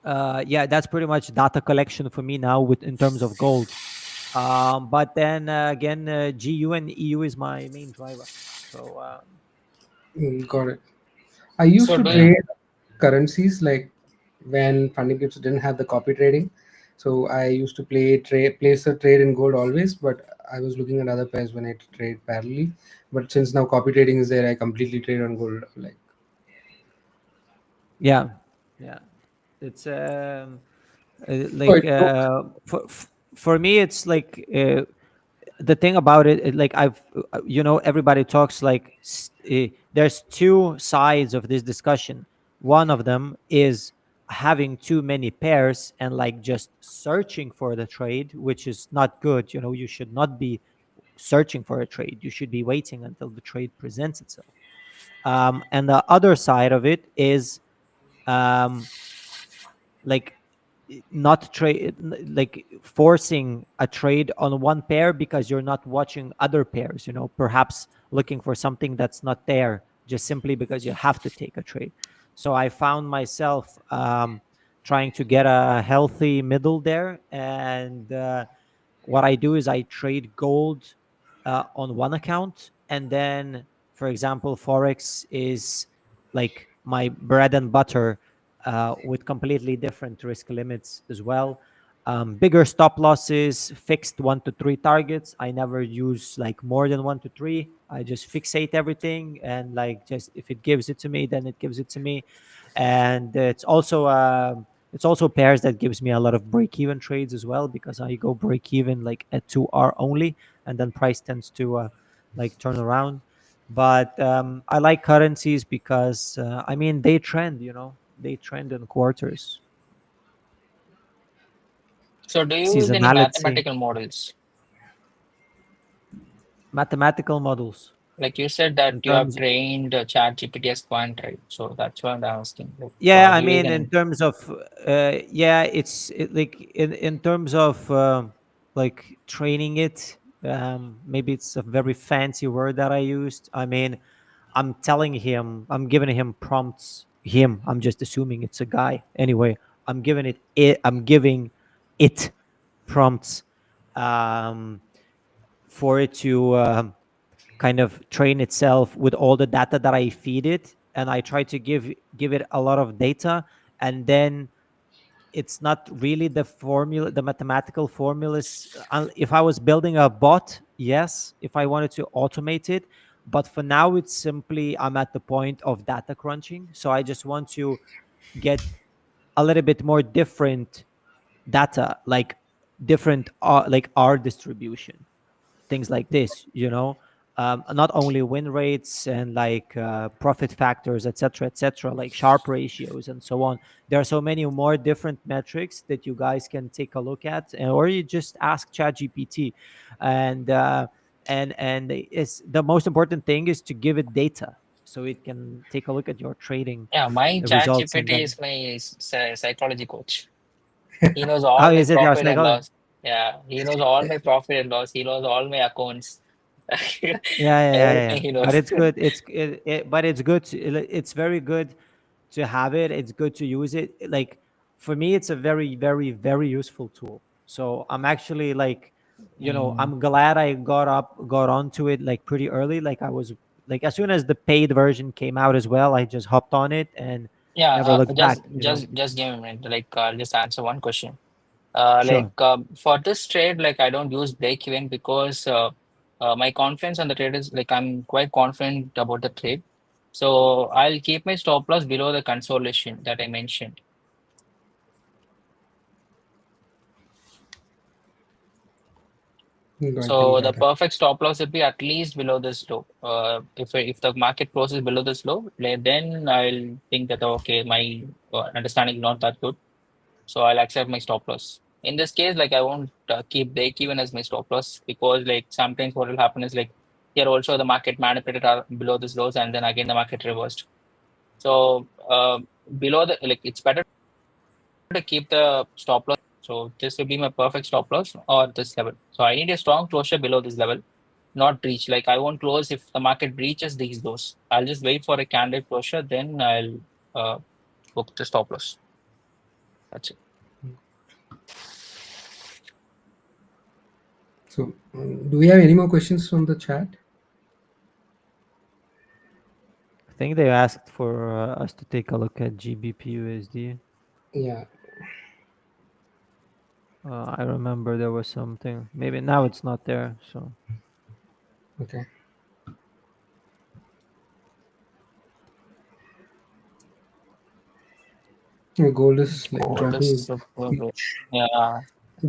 yeah, that's pretty much data collection for me now, with in terms of gold. But then again, GU and EU is my main driver. So Got it. I used So to do yeah. you, trade currencies like when FundingPips didn't have the copy trading. So I used to place a trade in gold always, but I was looking at other pairs when I trade parallelly. But since now copy trading is there, I completely trade on gold. Like, Yeah, yeah. It's oh, like, it broke. for me, it's like, the thing about it, like, everybody talks like, there's two sides of this discussion. One of them is having too many pairs and like just searching for the trade, which is not good. You should not be searching for a trade. You should be waiting until the trade presents itself. And the other side of it is, um, like, not trade, like forcing a trade on one pair because you're not watching other pairs, perhaps looking for something that's not there, just simply because you have to take a trade. So I found myself, trying to get a healthy middle there. And what I do is I trade gold on one account, and then, for example, forex is like my bread and butter, with completely different risk limits as well. Bigger stop losses, fixed 1 to 3 targets. I never use like more than 1 to 3. I just fixate everything, and like, just if it gives it to me, then it gives it to me. And it's also pairs that gives me a lot of break-even trades as well, because I go break-even like at 2R only, and then price tends to like turn around. But I like currencies because I mean, they trend, they trend in quarters, so do you use any seasonality, mathematical models? mathematical models Like you said that in you have terms. trained ChatGPT as quant, right? So that's why I'm asking. Like, Yeah, I do you use mean, in any? terms of, yeah, like, in terms of, like, training it. Maybe it's a very fancy word that I used. I mean, I'm telling him, I'm giving him prompts. I'm just assuming it's a guy. Anyway, I'm giving it prompts, um, for it to, kind of train itself with all the data that I feed it, and I try to give it a lot of data. And then it's not really the mathematical formulas. If I was building a bot, yes, if I wanted to automate it. But for now, it's simply, I'm at the point of data crunching, so I just want to get a little bit more different data, like different, like R distribution, things like this, not only win rates and like profit factors, etc., like Sharpe ratios and so on. There are so many more different metrics that you guys can take a look at, or you just ask ChatGPT, and it's the most important thing is to give it data so it can take a look at your trading Yeah, my chat results and GPT then. is my psychology coach. He knows all Oh, my is it your profit and psychology? loss. Yeah, he knows all my profit and loss. He knows all my accounts. Yeah. Everything he But knows. it's good. But it's good. It's very good to have it. It's good to use it. Like for me, it's a very, very, very useful tool. So I'm actually like, Mm. I'm glad I got onto it like pretty early. Like I was like as soon as the paid version came out as well, I just hopped on it and Yeah, never looked back. just give me a minute. Like, I'll just answer one question. Sure. For this trade, like I don't use break even because my confidence on the trade is like I'm quite confident about the trade. So I'll keep my stop loss below the consolidation that I mentioned. Got So it. the Got it. perfect stop loss would be at least below this low. If the market closes below this low, then I'll think that okay, my understanding is not that good, so I'll accept my stop loss. In this case, like I won't keep break even as my stop loss because like sometimes what will happen is like here also the market manipulated below this lows and then again the market reversed. So below the like it's better to keep the stop loss. So this will be my perfect stop loss or this level. So I need a strong closure below this level, not breach. Like I won't close if the market breaches these lows. I'll just wait for a candle closure, then I'll uh, book the stop loss. That's it. So, do we have any more questions from the chat? I think they asked for us to take a look at GBP USD. Yeah. I remember there was something. Maybe now it's not there. So Okay. Gold is like Gold is dropping. super good. Yeah.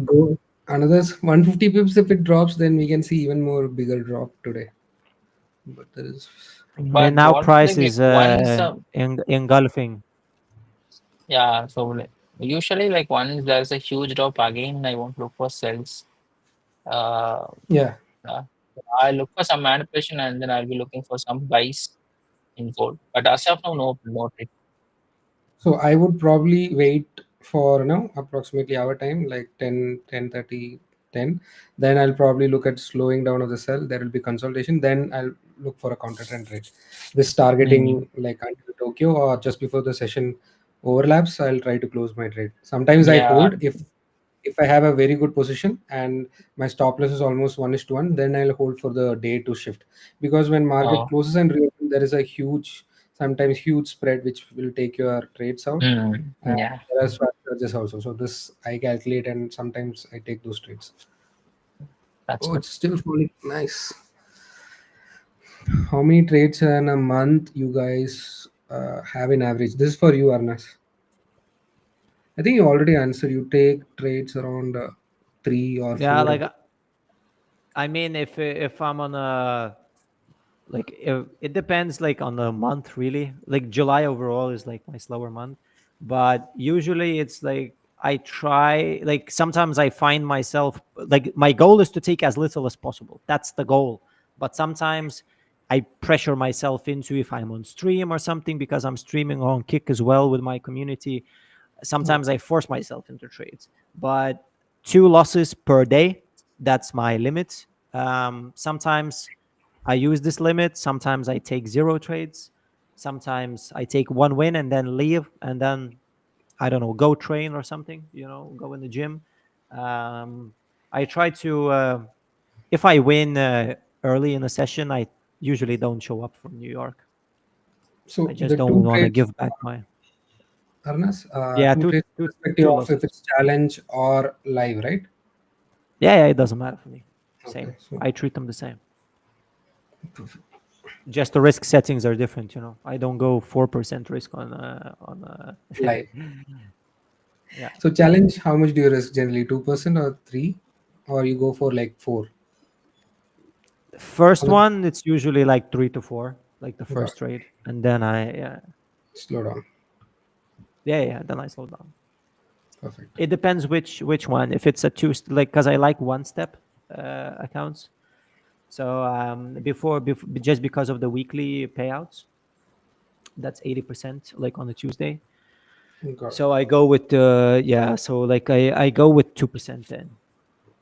Gold, another 150 pips. If it drops, then we can see even more bigger drop today. But there is. yeah, But now what is price like is once engulfing. yeah, so like, usually like once there's a huge drop again, I won't look for sells. Uh, Yeah. uh, I look for some manipulation and then I'll be looking for some buys in gold. But as of now, no trade. So I would probably wait for approximately our time, like 10, 10:30, 10. Then I'll probably look at slowing down of the sell. There will be consolidation. Then I'll look for a counter trend trade. This Mm. targeting like until Tokyo or just before the session overlaps, I'll try to close my trade. Sometimes I Yeah. hold if I have a very good position and my stop loss is almost 1:1, then I'll hold for the day to shift. Because when market Oh. closes and reopens, there is a sometimes huge spread which will take your trades out. Mm. And Yeah, there are swap charges also. So this I calculate and sometimes I take those trades. that's Oh, good. it's still falling. Nice. How many trades in a month you guys have in average? This is for you, Arnas. I think you already answered. You take trades around 3 or 4 Yeah, a like day. I mean, if I'm on a like if, it depends like on the month really. Like July overall is like my slower month, but usually it's like I try like sometimes I find myself like my goal is to take as little as possible. That's the goal. But sometimes I pressure myself into if I'm on stream or something because I'm streaming on Kick as well with my community. Yeah. Sometimes I force myself into trades, but 2 losses per day, that's my limit. Sometimes I use this limit. Sometimes I take 0 trades. Sometimes I take 1 win and then leave and then I don't know, go train or something, go in the gym. Um, I try to, if I win early in a session, I usually don't show up from New York. I So just the don't two want to trades, give back my. Arnas, Yeah, two two, trades two, perspective two of if losses. it's challenge or live, right? Yeah, it doesn't matter for me. Okay. Same. So I treat them the same. Just the risk settings are different. I don't go 4% risk on. live. Yeah. So challenge, how much do you risk generally? 2% or 3? Or you go for like 4? First Anand, one, it's usually like 3 to 4, like the got first trade, and then slow down. then I slow down. Perfect. It depends which one. If it's a like, because I like one step accounts. So before just because of the weekly payouts, that's 80%, like on a Tuesday. Got it. So I go with so like I go with 2% then.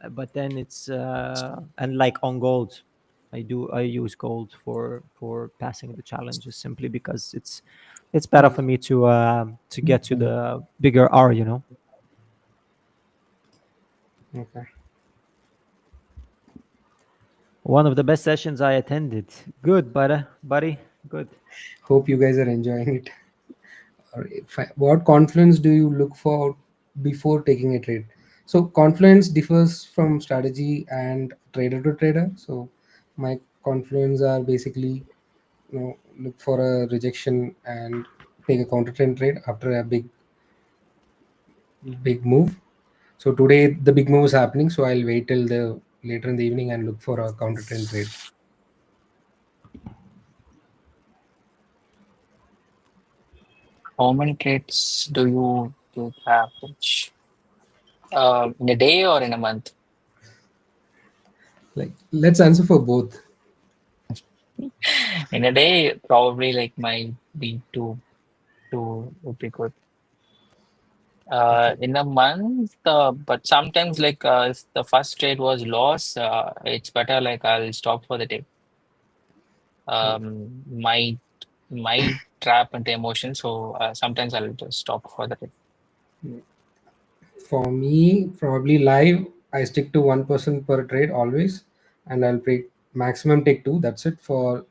But then it's and like on gold, I use gold for passing the challenges, simply because it's better for me to get to the bigger R, Okay. One of the best sessions I attended. Good, buddy. Good. Hope you guys are enjoying it. Or what confluence do you look for before taking a trade? So confluence differs from strategy and trader to trader. So my confluence are basically, look for a rejection and take a counter trend trade after a big move. So today the big move is happening, so I'll wait till the later in the evening and look for a counter trend trade. How many trades do you do average? In a day or in a month? Like, let's answer for both. In a day, probably like might be two would be good. Okay. In a month, but sometimes like if the first trade was loss, it's better like I'll stop for the day. My trap into emotion, so sometimes I'll just stop for the day. For me, probably live, I stick to 1% per trade always, and I'll take maximum take two. That's it. For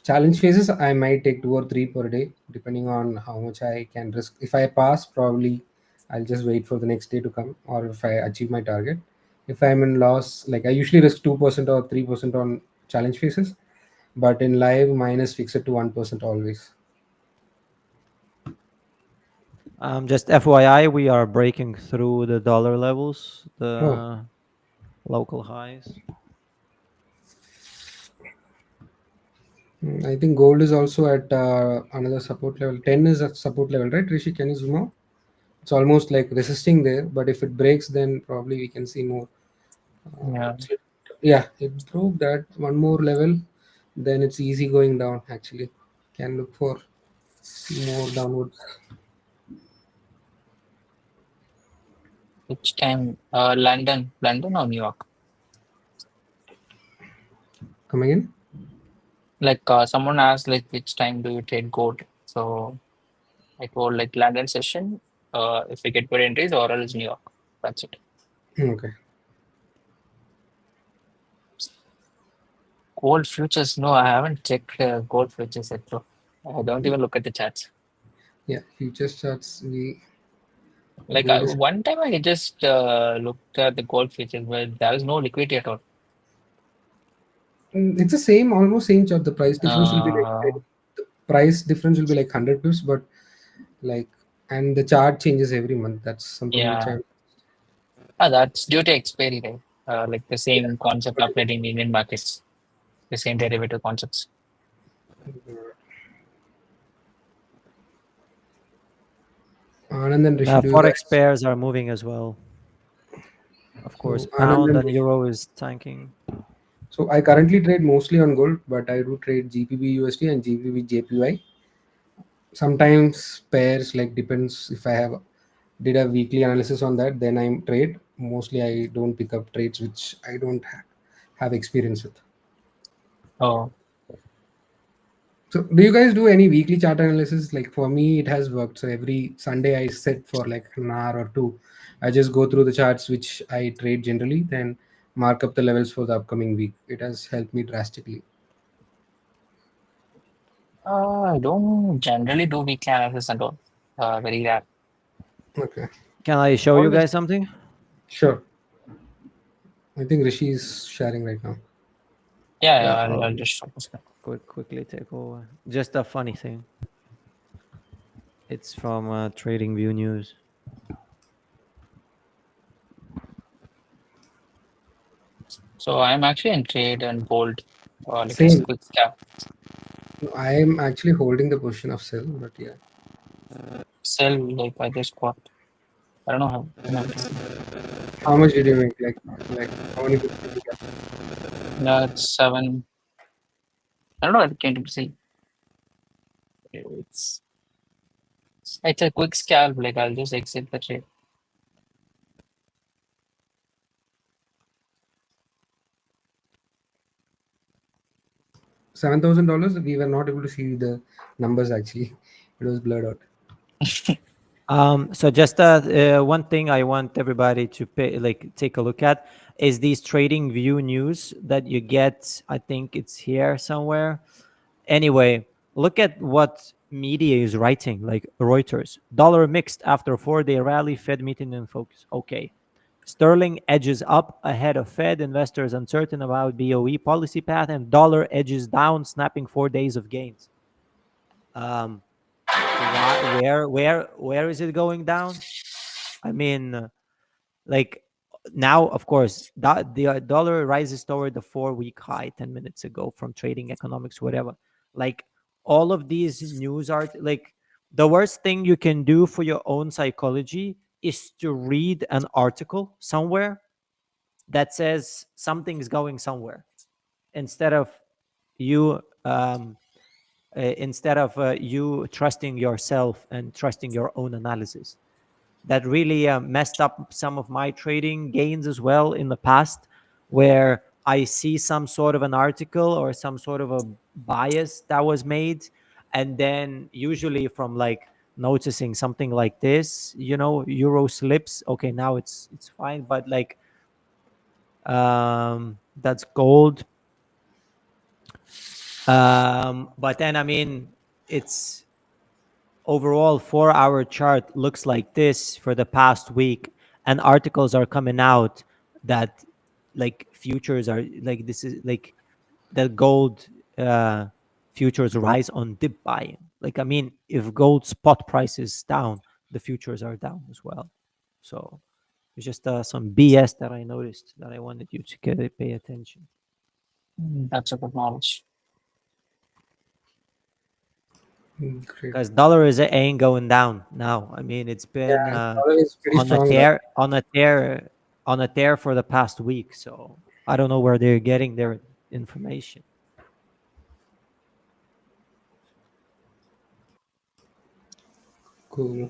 challenge phases, I might take 2 or 3 per day, depending on how much I can risk. If I pass, probably I'll just wait for the next day to come, or if I achieve my target. If I'm in loss, like I usually risk 2% or 3% on challenge phases, but in live, mine is fixed to 1% always. Just FYI, we are breaking through the dollar levels, Oh, the local highs. I think gold is also at another support level. 10 is a support level, right? Rishi, can you zoom out? It's almost like resisting there, but if it breaks, then probably we can see more. Yeah. Yeah, it broke that one more level, then it's easy going down actually. Can look for more downwards. Which time? London or New York? Come again? Like someone asked like which time do you trade gold? So I told like London session. If we get good entries, or else New York. That's it. Okay. Gold futures? No, I haven't checked gold futures yet, bro. I don't even look at the charts. Yeah, futures charts, we Like gold is. one time I just looked at the gold futures, but there was no liquidity at all. It's the same, almost same chart. The price difference will be like Uh, the price difference will be like 100 pips, but like, and the chart changes every month. That's something which yeah, I. that's due to expiry, right? Like the Yeah. same concept applied in Indian markets, the same derivative concepts. Anand and Rishi, do you Forex guys? pairs are moving as well. Of course, So Anand pound and and Rishi. euro is tanking. So I currently trade mostly on gold, but I do trade GPB USD and GPB JPY. Sometimes pairs, like, depends if I have did a weekly analysis on that, then I trade. Mostly I don't pick up trades which I don't have experience with. Oh, So do you guys do any weekly chart analysis? Like for me, it has worked. So every Sunday I sit for like an hour or two. I just go through the charts which I trade generally, then mark up the levels for the upcoming week. It has helped me drastically. I don't generally do weekly analysis at all. Very rare. Okay, Can I show you Always, guys something? sure. I think Rishi is sharing right now. yeah, Yeah, I'll probably. just show this. Quickly take over. Just a funny thing. It's from Trading View News. So I'm actually in trade and gold, like it's Same. quick scalp. I am actually holding the position of sell, but yeah. Sell like I just got. I don't know how. No, How much did you make? Like how many bits did you get? yeah, it's 7. I don't know. I can't see. It's it's a quick scalp. Like I'll just exit the trade. $7,000. We were not able to see the numbers actually. It was blurred out. So just one thing I want everybody to take a look at is these trading view news that you get. I think it's here somewhere. Anyway, look at what media is writing, like Reuters. Dollar mixed after 4-day rally, Fed meeting in focus. Okay. Sterling edges up ahead of Fed, investors uncertain about BOE policy path, and dollar edges down, snapping 4 days of gains. Where is it going down? I mean, like now, of course, the dollar rises toward the 4-week high 10 minutes ago from Trading Economics, whatever. Like all of these news are like the worst thing you can do for your own psychology is to read an article somewhere that says something's going somewhere instead of you you trusting yourself and trusting your own analysis. That really messed up some of my trading gains as well in the past, where I see some sort of an article or some sort of a bias that was made, and then usually from like noticing something like this, euro slips. Okay, now it's fine, but like that's gold. But then I mean, it's overall 4-hour chart looks like this for the past week, and articles are coming out that like futures are like this is like the gold futures rise on dip buying. Like I mean, if gold spot price is down, the futures are down as well. So it's just some BS that I noticed that I wanted you to pay attention. That's a good knowledge. Great. Because dollar ain't going down now. I mean, it's been Yeah, dollar is pretty on a strong now. tear, on a tear for the past week. So I don't know where they're getting their information. Cool.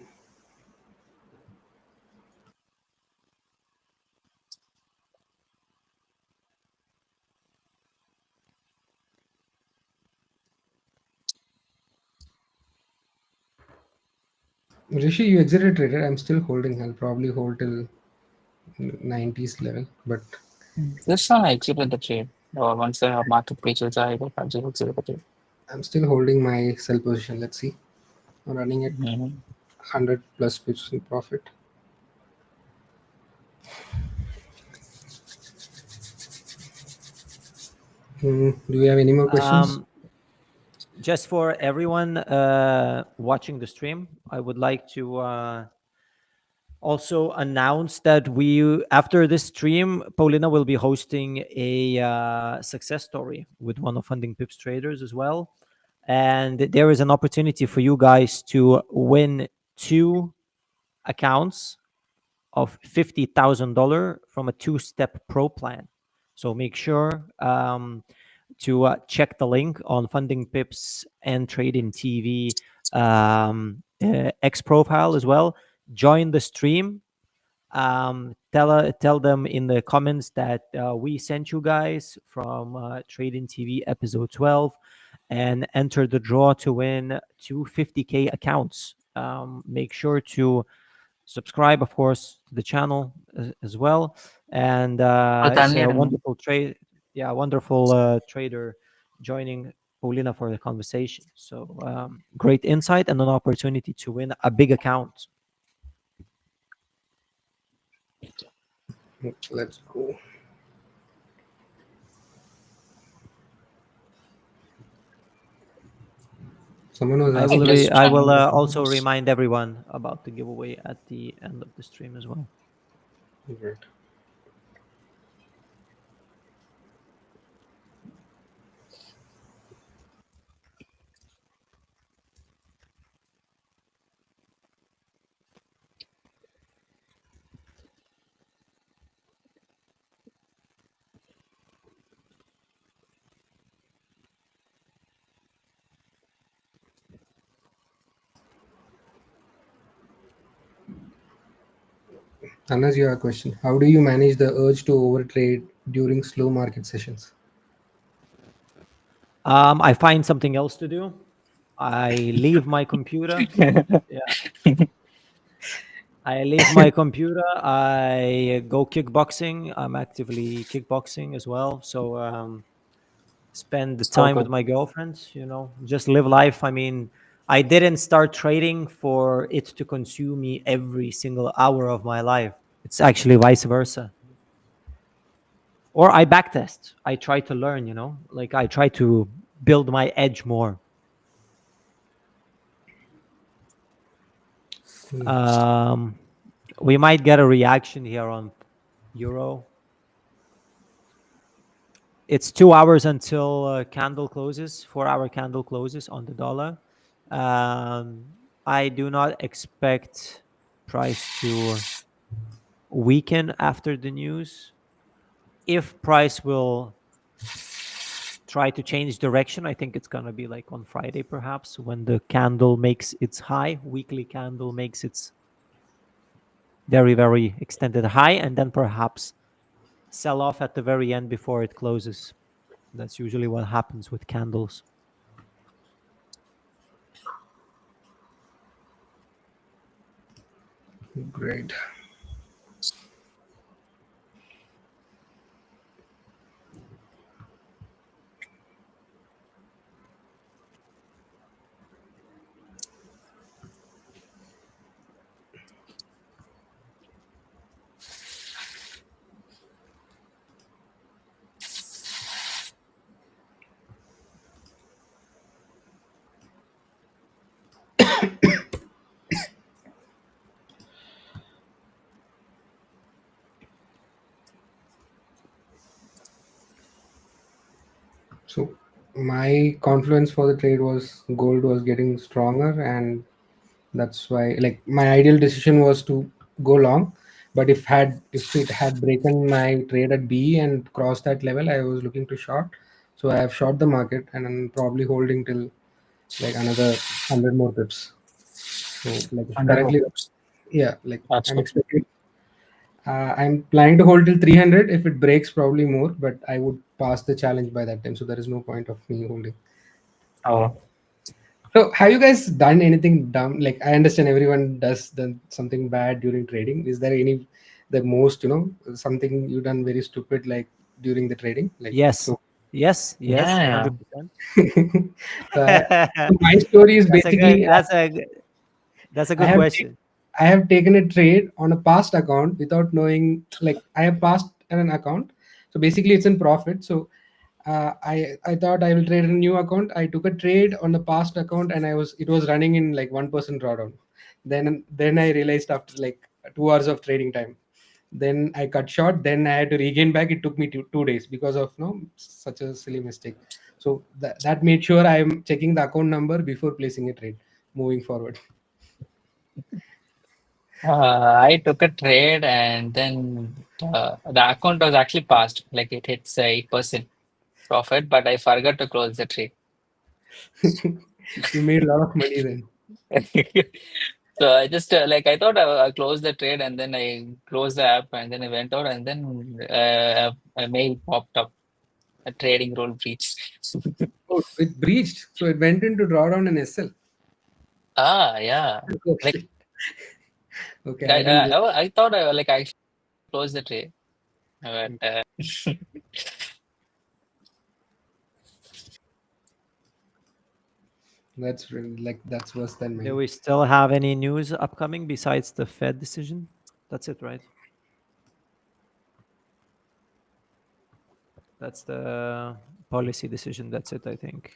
Rishi, you exited Trader. I'm still holding. I'll probably hold till 90s level, but This one I exited the trade. Or once the market reaches I will continue to exit the trade. I'm still holding my sell position. Let's see. I'm running at Mhm. 100 plus pips in profit. Do we have any more questions? Just for everyone watching the stream, I would like to also announce that after this stream, Paulina will be hosting a success story with one of FundingPips traders as well. And there is an opportunity for you guys to win 2 accounts of $50,000 from a 2-step pro plan. So make sure to check the link on FundingPips and Tradin TV X profile as well. Join the stream. Tell them in the comments that we sent you guys from Tradin TV episode 12, and enter the draw to win 250K accounts. Make sure to subscribe, of course, to the channel as well. And it's a wonderful trade. Yeah, wonderful trader joining Paulina for the conversation. So great insight and an opportunity to win a big account. Let's go. Someone was asking. I will also remind everyone about the giveaway at the end of the stream as well. Right. Anas, you have a question. How do you manage the urge to overtrade during slow market sessions? I find something else to do. I leave my computer. Yeah, I leave my computer. I go kickboxing. I'm actively kickboxing as well. So spend the So time with good. my girlfriend. Just live life. I mean, I didn't start trading for it to consume me every single hour of my life. It's actually vice versa. Or I backtest. I try to learn. Like I try to build my edge more. Hmm. Um, we might get a reaction here on euro. It's 2 hours until candle closes, 4 hour candle closes on the dollar. Um, I do not expect price to weaken after the news. If price will try to change direction, I think it's going to be like on Friday, perhaps, when the candle makes its high, weekly candle makes its very, very extended high, and then perhaps sell off at the very end before it closes. That's usually what happens with candles. Great. So my confluence for the trade was gold was getting stronger, and that's why like my ideal decision was to go long. But if it had broken my trade at B and crossed that level, I was looking to short. So I have short the market and I'm probably holding till like another 100 more pips. So like 100 more currently, pips. yeah, like That's I'm good. expecting. I'm planning to hold till 300. If it breaks, probably more, but I would pass the challenge by that time. So there is no point of me holding. Oh, So have you guys done anything dumb? Like I understand everyone does something bad during trading. Is there any the most something you done very stupid like during the trading? Like Yes, so. yes, yeah, 100%. so, so my story is That's a good. basically That's a I good have question. I have taken a trade on a past account without knowing. Like I have passed an account, so basically it's in profit. So I thought I will trade a new account. I took a trade on the past account, and it was running in like 1% drawdown. Then I realized after like 2 hours of trading time. Then I cut short. Then I had to regain back. It took me 2 days because of such a silly mistake. So that made sure I am checking the account number before placing a trade. Moving forward. I took a trade and then the account was actually passed. Like it hits 8% profit, but I forgot to close the trade. You made a lot of money then. So I just like I thought I closed the trade and then I closed the app and then I went out and then a mail popped up. A trading rule breach. Oh, it breached. So it went into drawdown and SL. Ah, yeah. Oh, Like shit. Okay, I didn't get I thought like I closed the trade, but that's really like that's worse than Do mine. we still have any news upcoming besides the Fed decision? That's it, right? That's the policy decision. That's it, I think.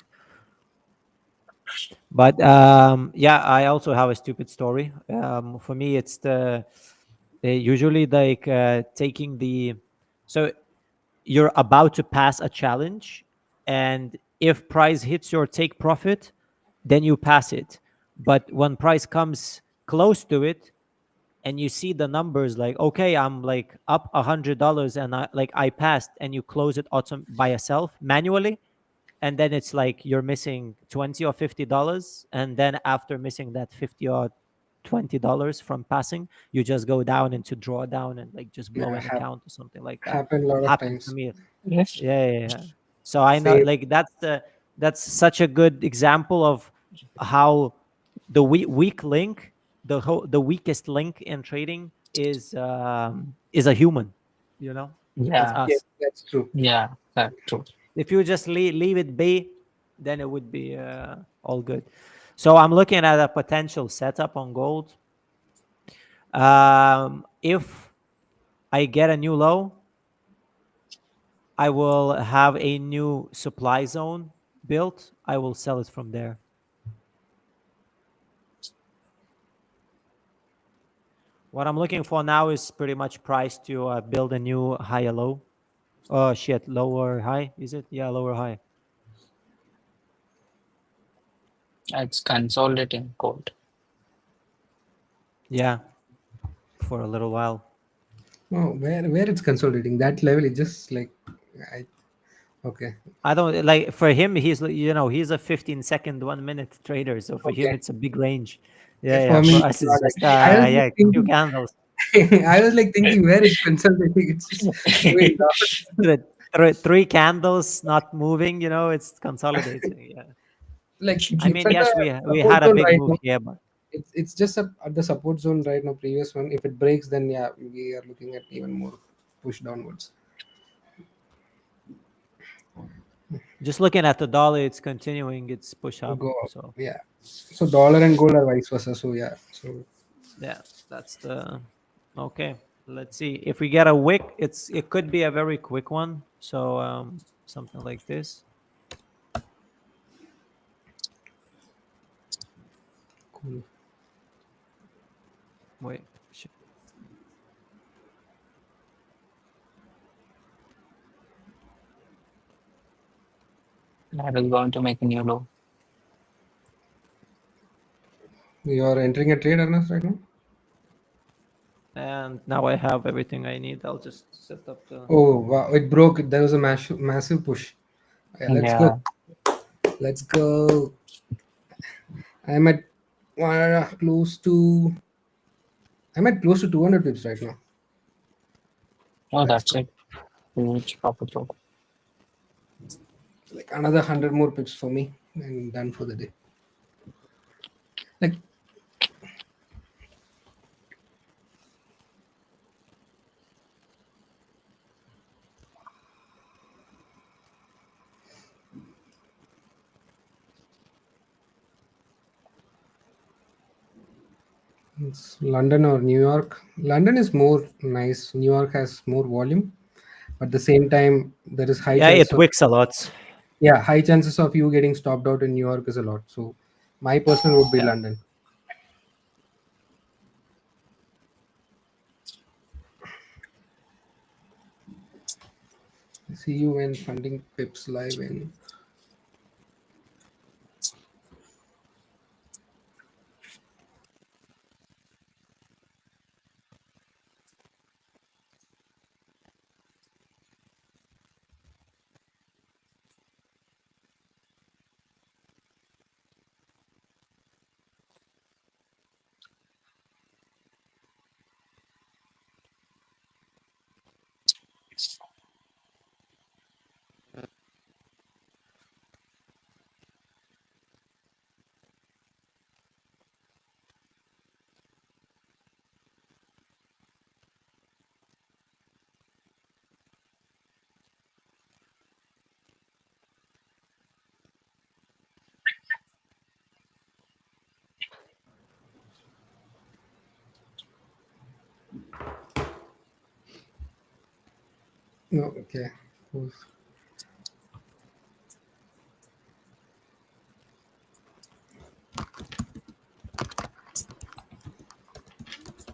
But yeah, I also have a stupid story. For me, it's usually like taking the so you're about to pass a challenge, and if price hits your take profit, then you pass it. But when price comes close to it, and you see the numbers like, okay, I'm like up $100 and I passed, and you close it by yourself manually, and then it's like you're missing 20 or $50, and then after missing that 50 or $20 from passing, you just go down into drawdown and like just blow an account or something like that. Happened a lot of Happened to times. me. Yes. Yeah. So I know, Same. like that's such a good example of how the weak link, the weakest link in trading is a human, you know, is Yeah. Yeah, us. that's true. Yeah. That's true. If you just leave it be, then it would be all good. So I'm looking at a potential setup on gold. If I get a new low, I will have a new supply zone built. I will sell it from there. What I'm looking for now is pretty much price to build a new higher low. Oh shit, lower high, is it? Yeah, lower high. It's consolidating gold. Yeah, for a little while. No, where it's consolidating that level, it just like I okay. I don't like, for him, he's he's a 15-second 1 minute trader, so for him Okay. it's a big range. Yeah. For me, For it's us it's not just actually. I was yeah, like few thinking, candles. I was like thinking where it's consolidating. It's just going down. Three candles not moving, it's consolidating. Yeah. Like I it's mean, at a yes, we support had a zone big right move now. here, but It's just at the support zone right now. Previous one, if it breaks, then yeah, we are looking at even more push downwards. just looking at the dollar, it's continuing its push up. Go up. So Yeah. So dollar and gold are vice versa. So yeah. So yeah, that's the okay. Let's see if we get a wick. It could be a very quick one. So something like this. cool. Wait, shit. That is going to make a new low. You are entering a trade, Arnas, right now. And now I have everything I need. I'll just set up the. Oh wow! It broke. There was a massive push. Yeah, let's Yeah. go. Let's go. I'm at close to. I'm at close to 200 pips right now. Oh, Let's that's go. it. Huge profit low. Like another 100 more pips for me and done for the day. Like it's London or New York. London is more nice. New York has more volume, but at the same time there is high Yeah, chance it of wicks a lot. high chances of you getting stopped out in New York is a lot. So my personal would be Yeah. London. See you when funding pips live in. No, okay. Cool.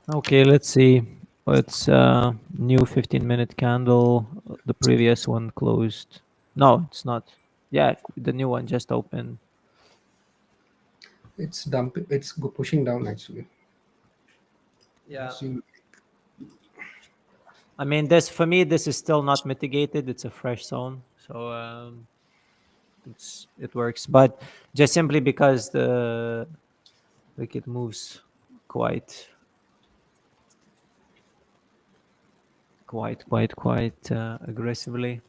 Okay, let's see. It's new 15-minute candle. The previous one closed. No, it's not. Yeah, the new one just opened. It's dumping. It's pushing down actually. Yeah. So I mean, this for me, this is still not mitigated. It's a fresh zone, so it works. But just simply because it moves quite aggressively.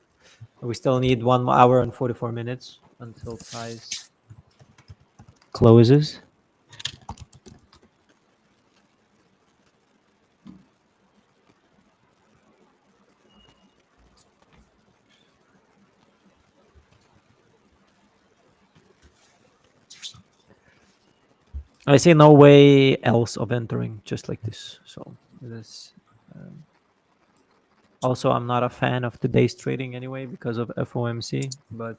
We still need 1 hour and 44 minutes until price closes. I see no way else of entering just like this. So this. Also, I'm not a fan of today's trading anyway because of FOMC, but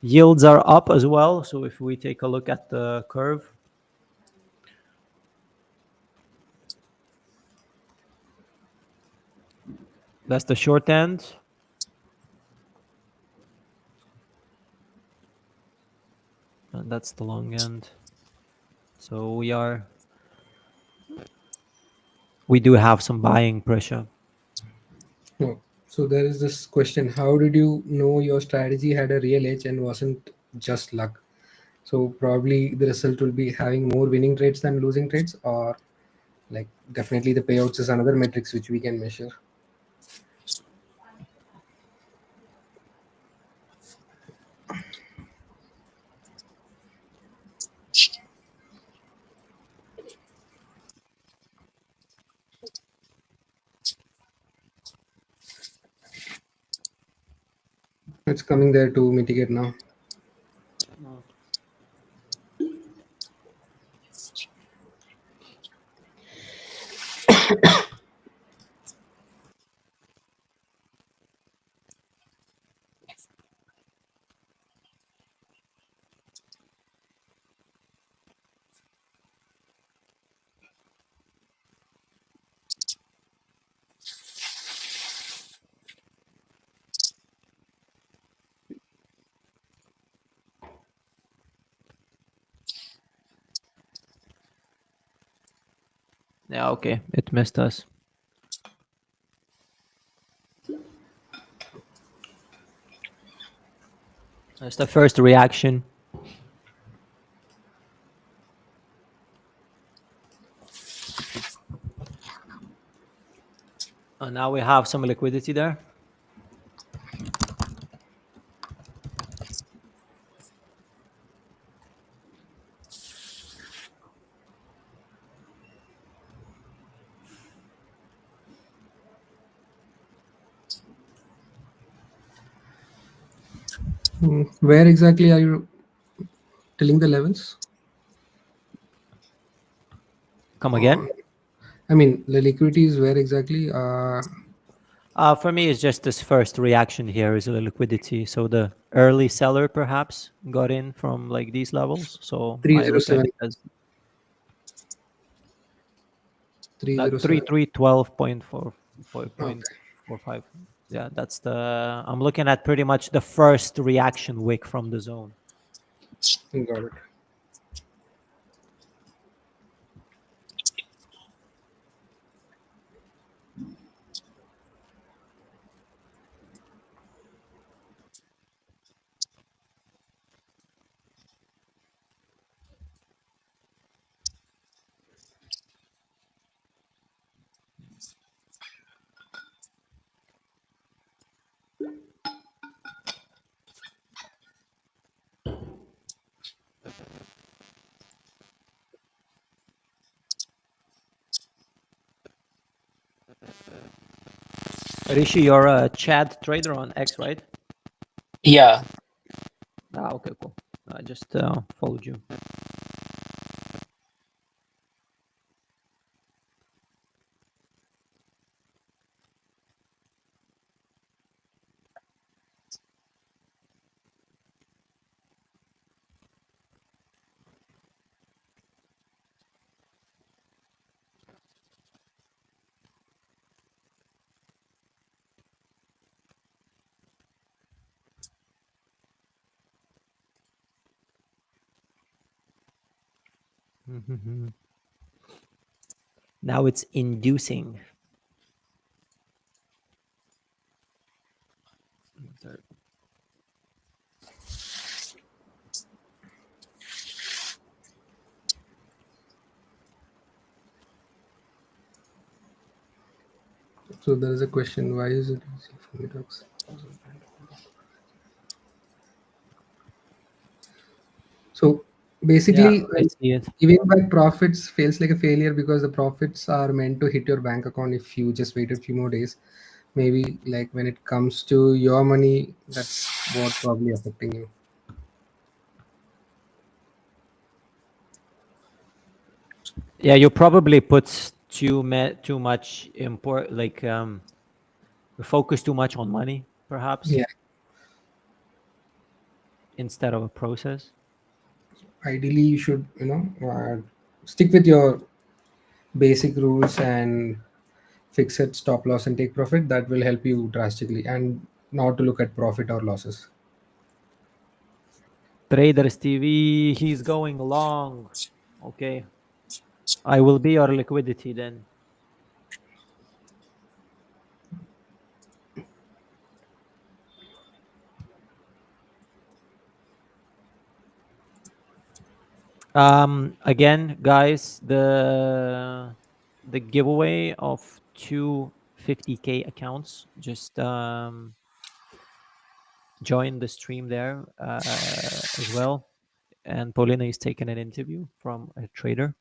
yields are up as well. So if we take a look at the curve, that's the short end. And that's the long end. So we do have some buying pressure. No. So there is this question: how did you know your strategy had a real edge and wasn't just luck? So probably the result will be having more winning trades than losing trades, or like definitely the payouts is another metrics which we can measure. It's coming there to mitigate now. Yeah, okay. It missed us. That's the first reaction. And now we have some liquidity there. Where exactly are you telling the levels? Come again? I mean, the liquidity is where exactly? For me, it's just this first reaction here is the liquidity. So the early seller perhaps got in from like these levels. So I look at 307. it as 307. 3312.4.45. Okay, Yeah, that's the. I'm looking at pretty much the first reaction wick from the zone. got it. Rishi, you're a Chad trader on X, right? Yeah. Okay, cool. I just followed you. Now it's inducing. So there is a question: why is it easy for me to access? So Yeah, basically, I see it. giving back profits feels like a failure because the profits are meant to hit your bank account if you just waited a few more days. Maybe like when it comes to your money, that's what probably affecting you. Yeah, you probably put too much focus too much on money, perhaps, Yeah, instead of a process. ideally you should stick with your basic rules and fix it stop loss and take profit. That will help you drastically, and not to look at profit or losses. Traders TV, he's going long. Okay, I will be your liquidity then. Again, guys, the giveaway of two 50K accounts, just join the stream there as well. And Paulina is taking an interview from a trader.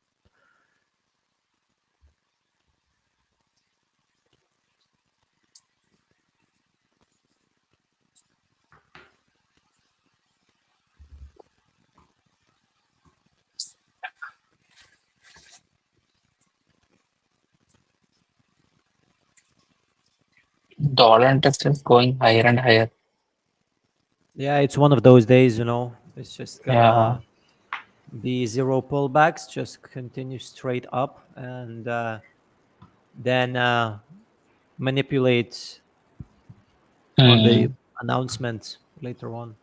Dollar index is going higher and higher. Yeah, it's one of those days, It's just Yeah. the zero pullbacks just continue straight up, and then manipulate on the Hmm. announcement later on.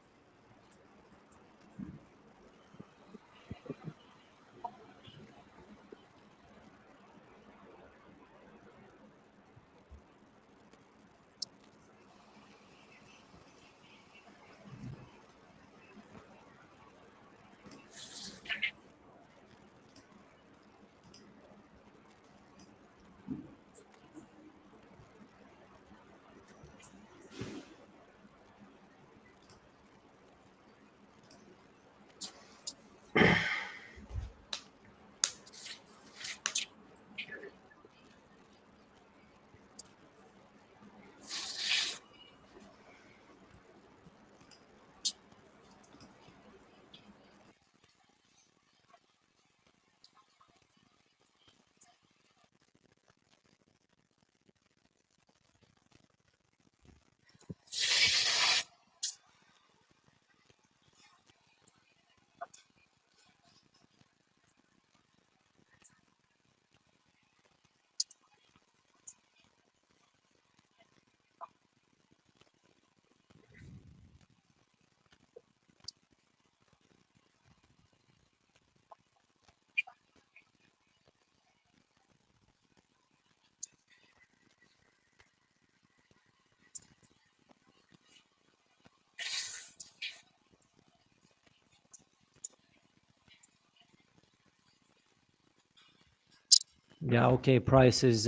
Yeah, okay. Price is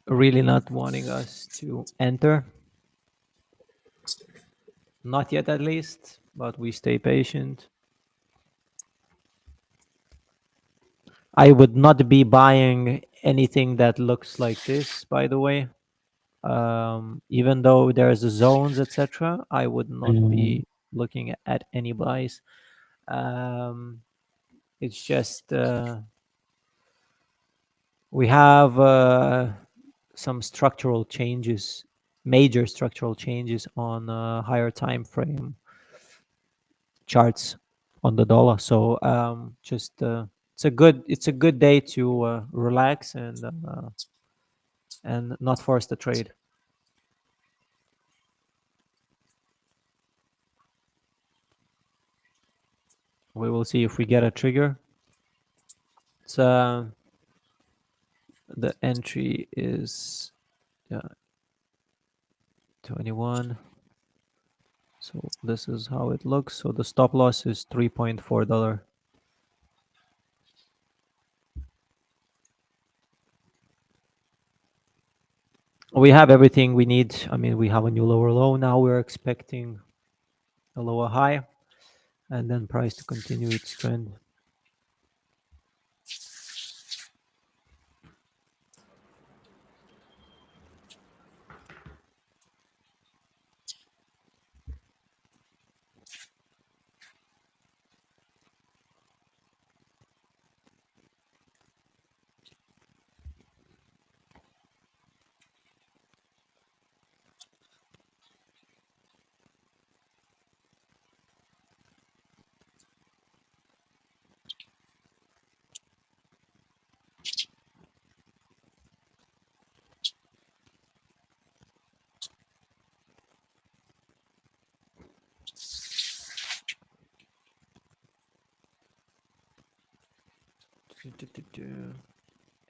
really not wanting us to enter. Not yet, at least, but we stay patient. I would not be buying anything that looks like this, by the way. Even though there's zones, etc., I would not Hmm. be looking at any buys. Um, it's just we have some structural changes, major structural changes on higher time frame charts on the dollar. So just it's a good day to relax and not force the trade. We will see if we get a trigger. It's the entry is 21. So this is how it looks. So the stop loss is $3.4. We have everything we need. I mean, we have a new lower low. Now we're expecting a lower high and then price to continue its trend.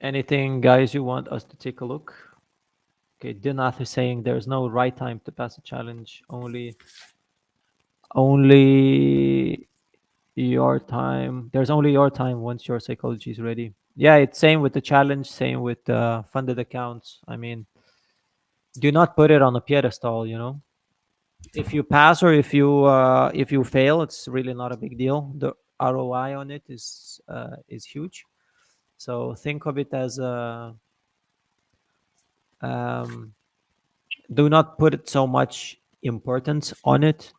Anything, guys, you want us to take a look? Okay, Dinath is saying there's no right time to pass a challenge. Only your time. There's only your time once your psychology is ready. Yeah, it's same with the challenge, same with funded accounts. I mean, do not put it on a pedestal, you know. If you pass or if you fail, it's really not a big deal. The ROI on it is huge. So think of it as a do not put so much importance on it,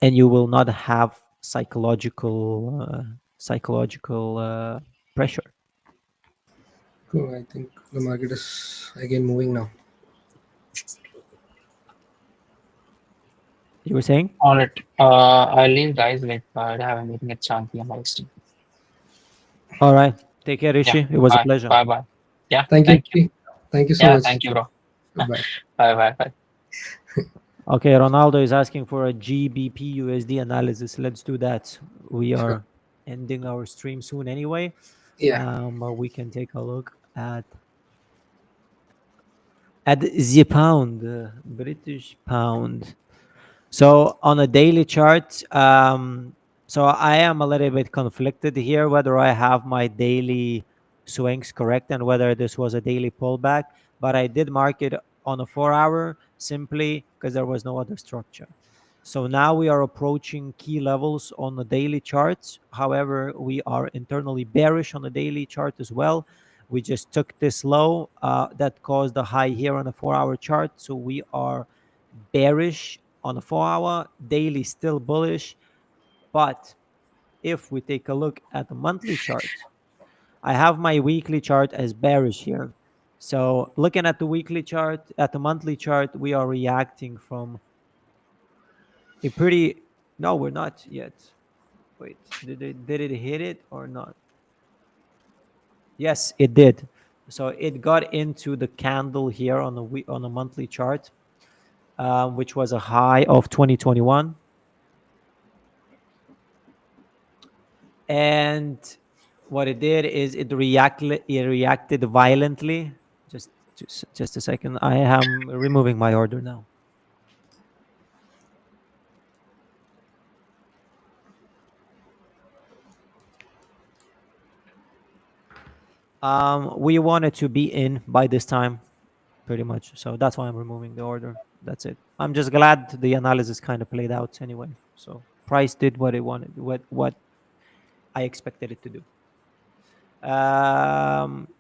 and you will not have psychological pressure. Cool. I think the market is again moving now. You were saying? All right. I'll leave, guys. Like, I have a meeting at Shanti. I'm hosting. All right. Take care, Yeah. Rishi. It was a Bye. pleasure. Bye. Bye. Yeah. Thank you. Thank you. Thank you so Yeah. much. Thank you, bro. Goodbye. Bye. Bye. Bye. Okay, Ronaldo is asking for a GBP USD analysis. Let's do that. We Sure. are ending our stream soon anyway. Yeah. But we can take a look at the pound, British pound. So on a daily chart, so I am a little bit conflicted here whether I have my daily swings correct and whether this was a daily pullback. But I did mark it on a 4 hour simply because there was no other structure. So now we are approaching key levels on the daily charts. However, we are internally bearish on the daily chart as well. We just took this low that caused a high here on a 4 hour chart. So we are bearish on a 4 hour, daily still bullish. But if we take a look at the monthly chart, I have my weekly chart as bearish here. So looking at the weekly chart, at the monthly chart, we are reacting from a pretty, no, we're not yet. Wait, did it hit it or not? Yes, it did. So it got into the candle here on the monthly chart, which was a high of 2021. And what it did is it reacted violently. Just a second. I am removing my order now. We wanted to be in by this time, pretty much. So that's why I'm removing the order. That's it. I'm just glad the analysis kind of played out anyway. So price did what it wanted, what I expected it to do.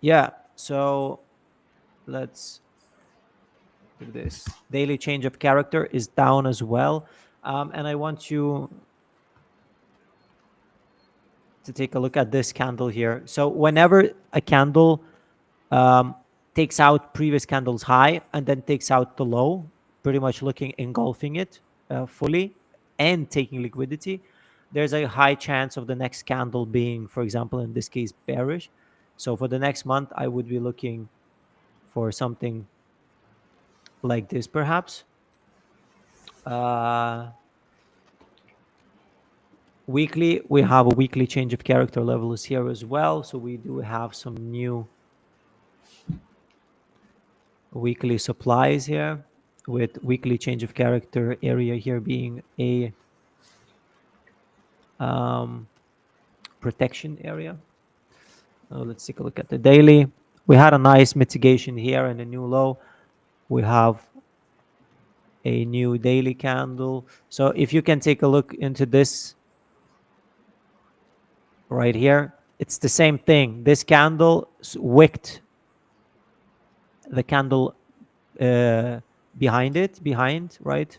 Yeah. So let's do this. Daily change of character is down as well. And I want you to take a look at this candle here. So whenever a candle takes out previous candle's high and then takes out the low, pretty much engulfing it fully and taking liquidity, there's a high chance of the next candle being, for example, in this case, bearish. So for the next month, I would be looking for something like this, perhaps. Weekly, we have a weekly change of character levels here as well. So we do have some new weekly supplies here with weekly change of character area here being a protection area. Let's take a look at the daily. We had a nice mitigation here and a new low. we have a new daily candle. So if you can take a look into this right here, it's the same thing. This candle wicked the candle behind, right?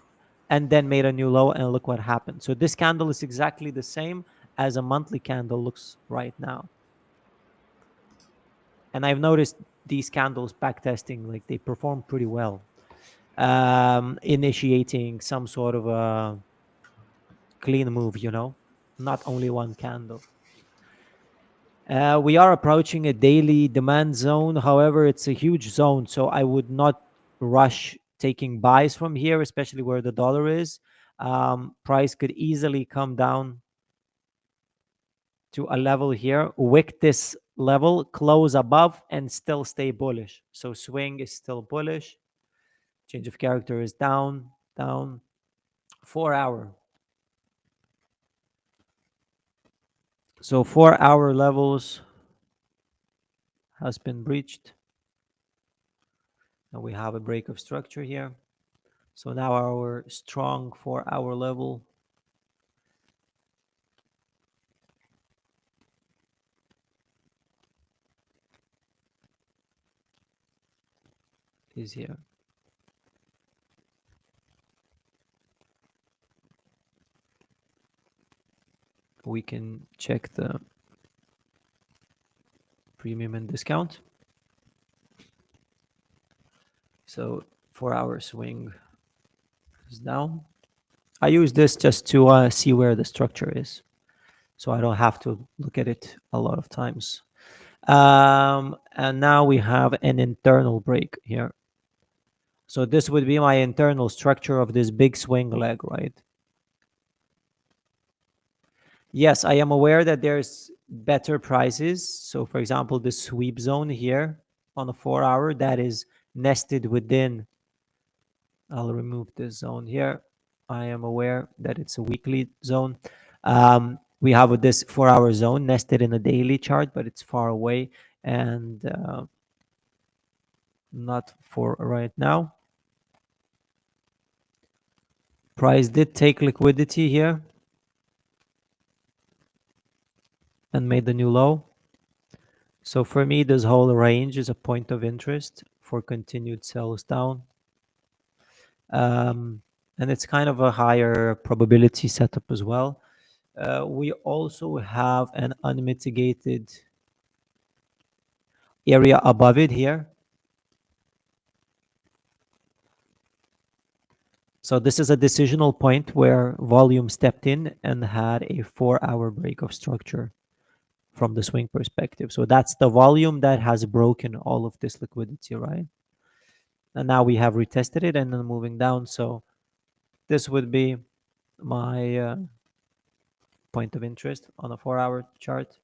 And then made a new low, and look what happened. So this candle is exactly the same as a monthly candle looks right now. And I've noticed these candles backtesting, like they perform pretty well, initiating some sort of a clean move, not only one candle. We are approaching a daily demand zone. However, it's a huge zone, so I would not rush taking buys from here, especially where the dollar is. Price could easily come down to a level here, wick this level, close above, and still stay bullish. So swing is still bullish. Change of character is down, down. 4 hour. So 4 hour levels has been breached. Now we have a break of structure here. So now our strong 4 hour level is here. We can check the premium and discount. So 4 hour swing is down. I use this just to see where the structure is, so I don't have to look at it a lot of times. And now we have an internal break here. So this would be my internal structure of this big swing leg, right? Yes, I am aware that there's better prices. So for example, the sweep zone here on a 4 hour that is nested within. I'll remove this zone here. I am aware that it's a weekly zone. We have this 4 hour zone nested in a daily chart, but it's far away and not for right now. Price did take liquidity here and made the new low. So for me, this whole range is a point of interest for continued sells down. And it's kind of a higher probability setup as well. We also have an unmitigated area above it here. So this is a decisional point where volume stepped in and had a 4 hour break of structure from the swing perspective. So that's the volume that has broken all of this liquidity, right? And now we have retested it and then moving down. So this would be my point of interest on a 4 hour chart.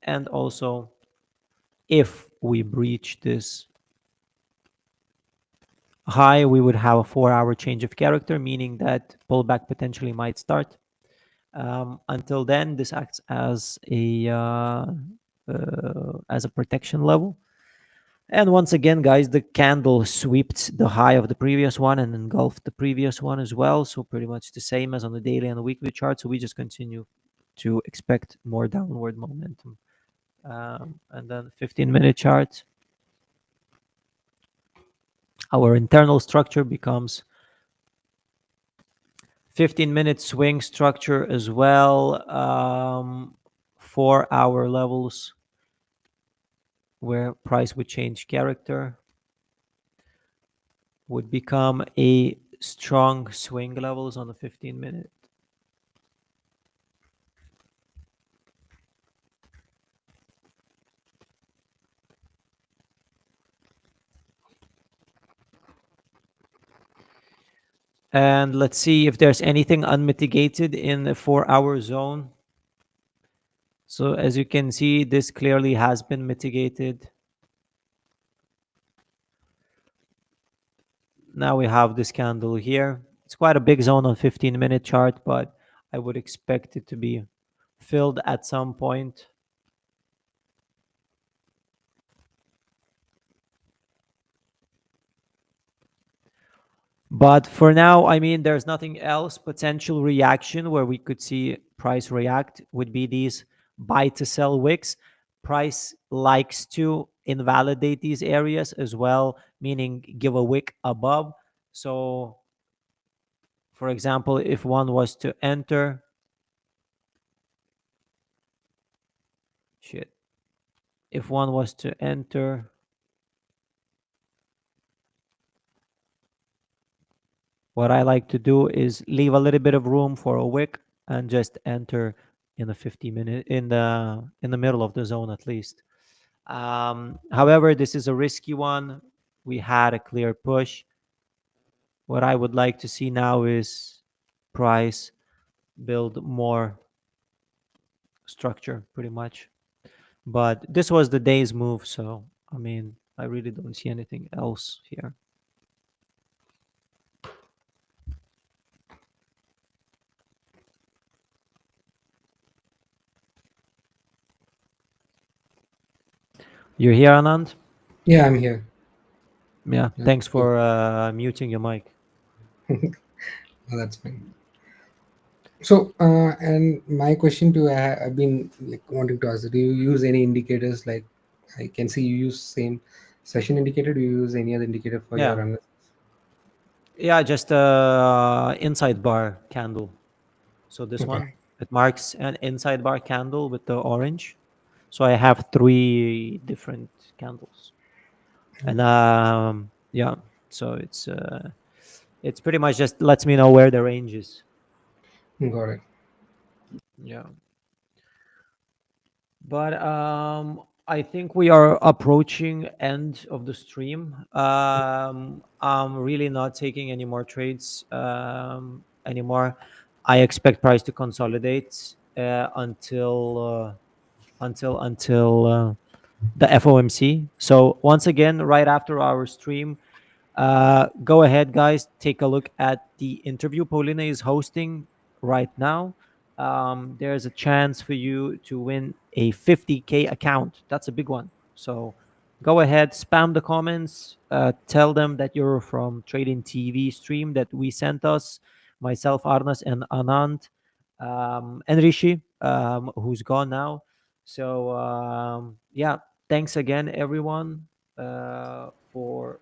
And also, if we breach this high, we would have a 4 hour change of character, meaning that pullback potentially might start. Until then, this acts as a protection level. And once again, guys, the candle swept the high of the previous one and engulfed the previous one as well. So pretty much the same as on the daily and the weekly chart. So we just continue to expect more downward momentum. And then 15-minute chart. Our internal structure becomes 15-minute swing structure as well. 4 hour levels where price would change character would become a strong swing levels on the 15-minute. And let's see if there's anything unmitigated in the 4 hour zone. So as you can see, this clearly has been mitigated. Now we have this candle here. It's quite a big zone on 15-minute chart, but I would expect it to be filled at some point. But for now, I mean, there's nothing else. Potential reaction where we could see price react would be these buy to sell wicks. Price likes to invalidate these areas as well, meaning give a wick above. So, for example, if one was to enter, shit, if one was to enter, what I like to do is leave a little bit of room for a wick and just enter in the 50-minute in the middle of the zone at least. However, this is a risky one. We had a clear push. What I would like to see now is price build more structure, pretty much. But this was the day's move, so I mean, I really don't see anything else here. You're here, Anand? Yeah, I'm here. Yeah, Yeah, thanks cool. for muting your mic. Oh, that's fine. So, and my question to I've been like wanting to ask: do you use any indicators? Like, I can see you use same session indicator. Do you use any other indicator for your Yeah, analysis? yeah, just inside bar candle. So this Okay. one, it marks an inside bar candle with the orange. So I have three different candles, and yeah, so it's pretty much just lets me know where the range is. Got it. Yeah. But I think we are approaching end of the stream. I'm really not taking any more trades anymore. I expect price to consolidate until the FOMC. So once again, right after our stream, go ahead, guys. Take a look at the interview Paulina is hosting right now. There's a chance for you to win a 50K account. That's a big one. So go ahead, spam the comments, tell them that you're from Trading TV stream that we sent us, myself, Arnas, and Anand, and Rishi, who's gone now. So yeah, thanks again, everyone, for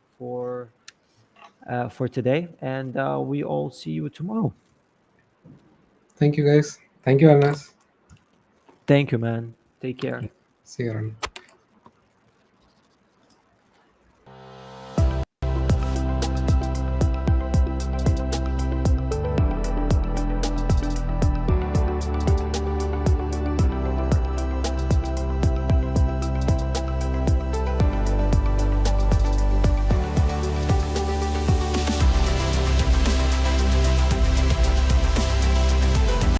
today, and we all see you tomorrow. Thank you, guys. Thank you, Alnas. Thank you, man. Take care. See you around.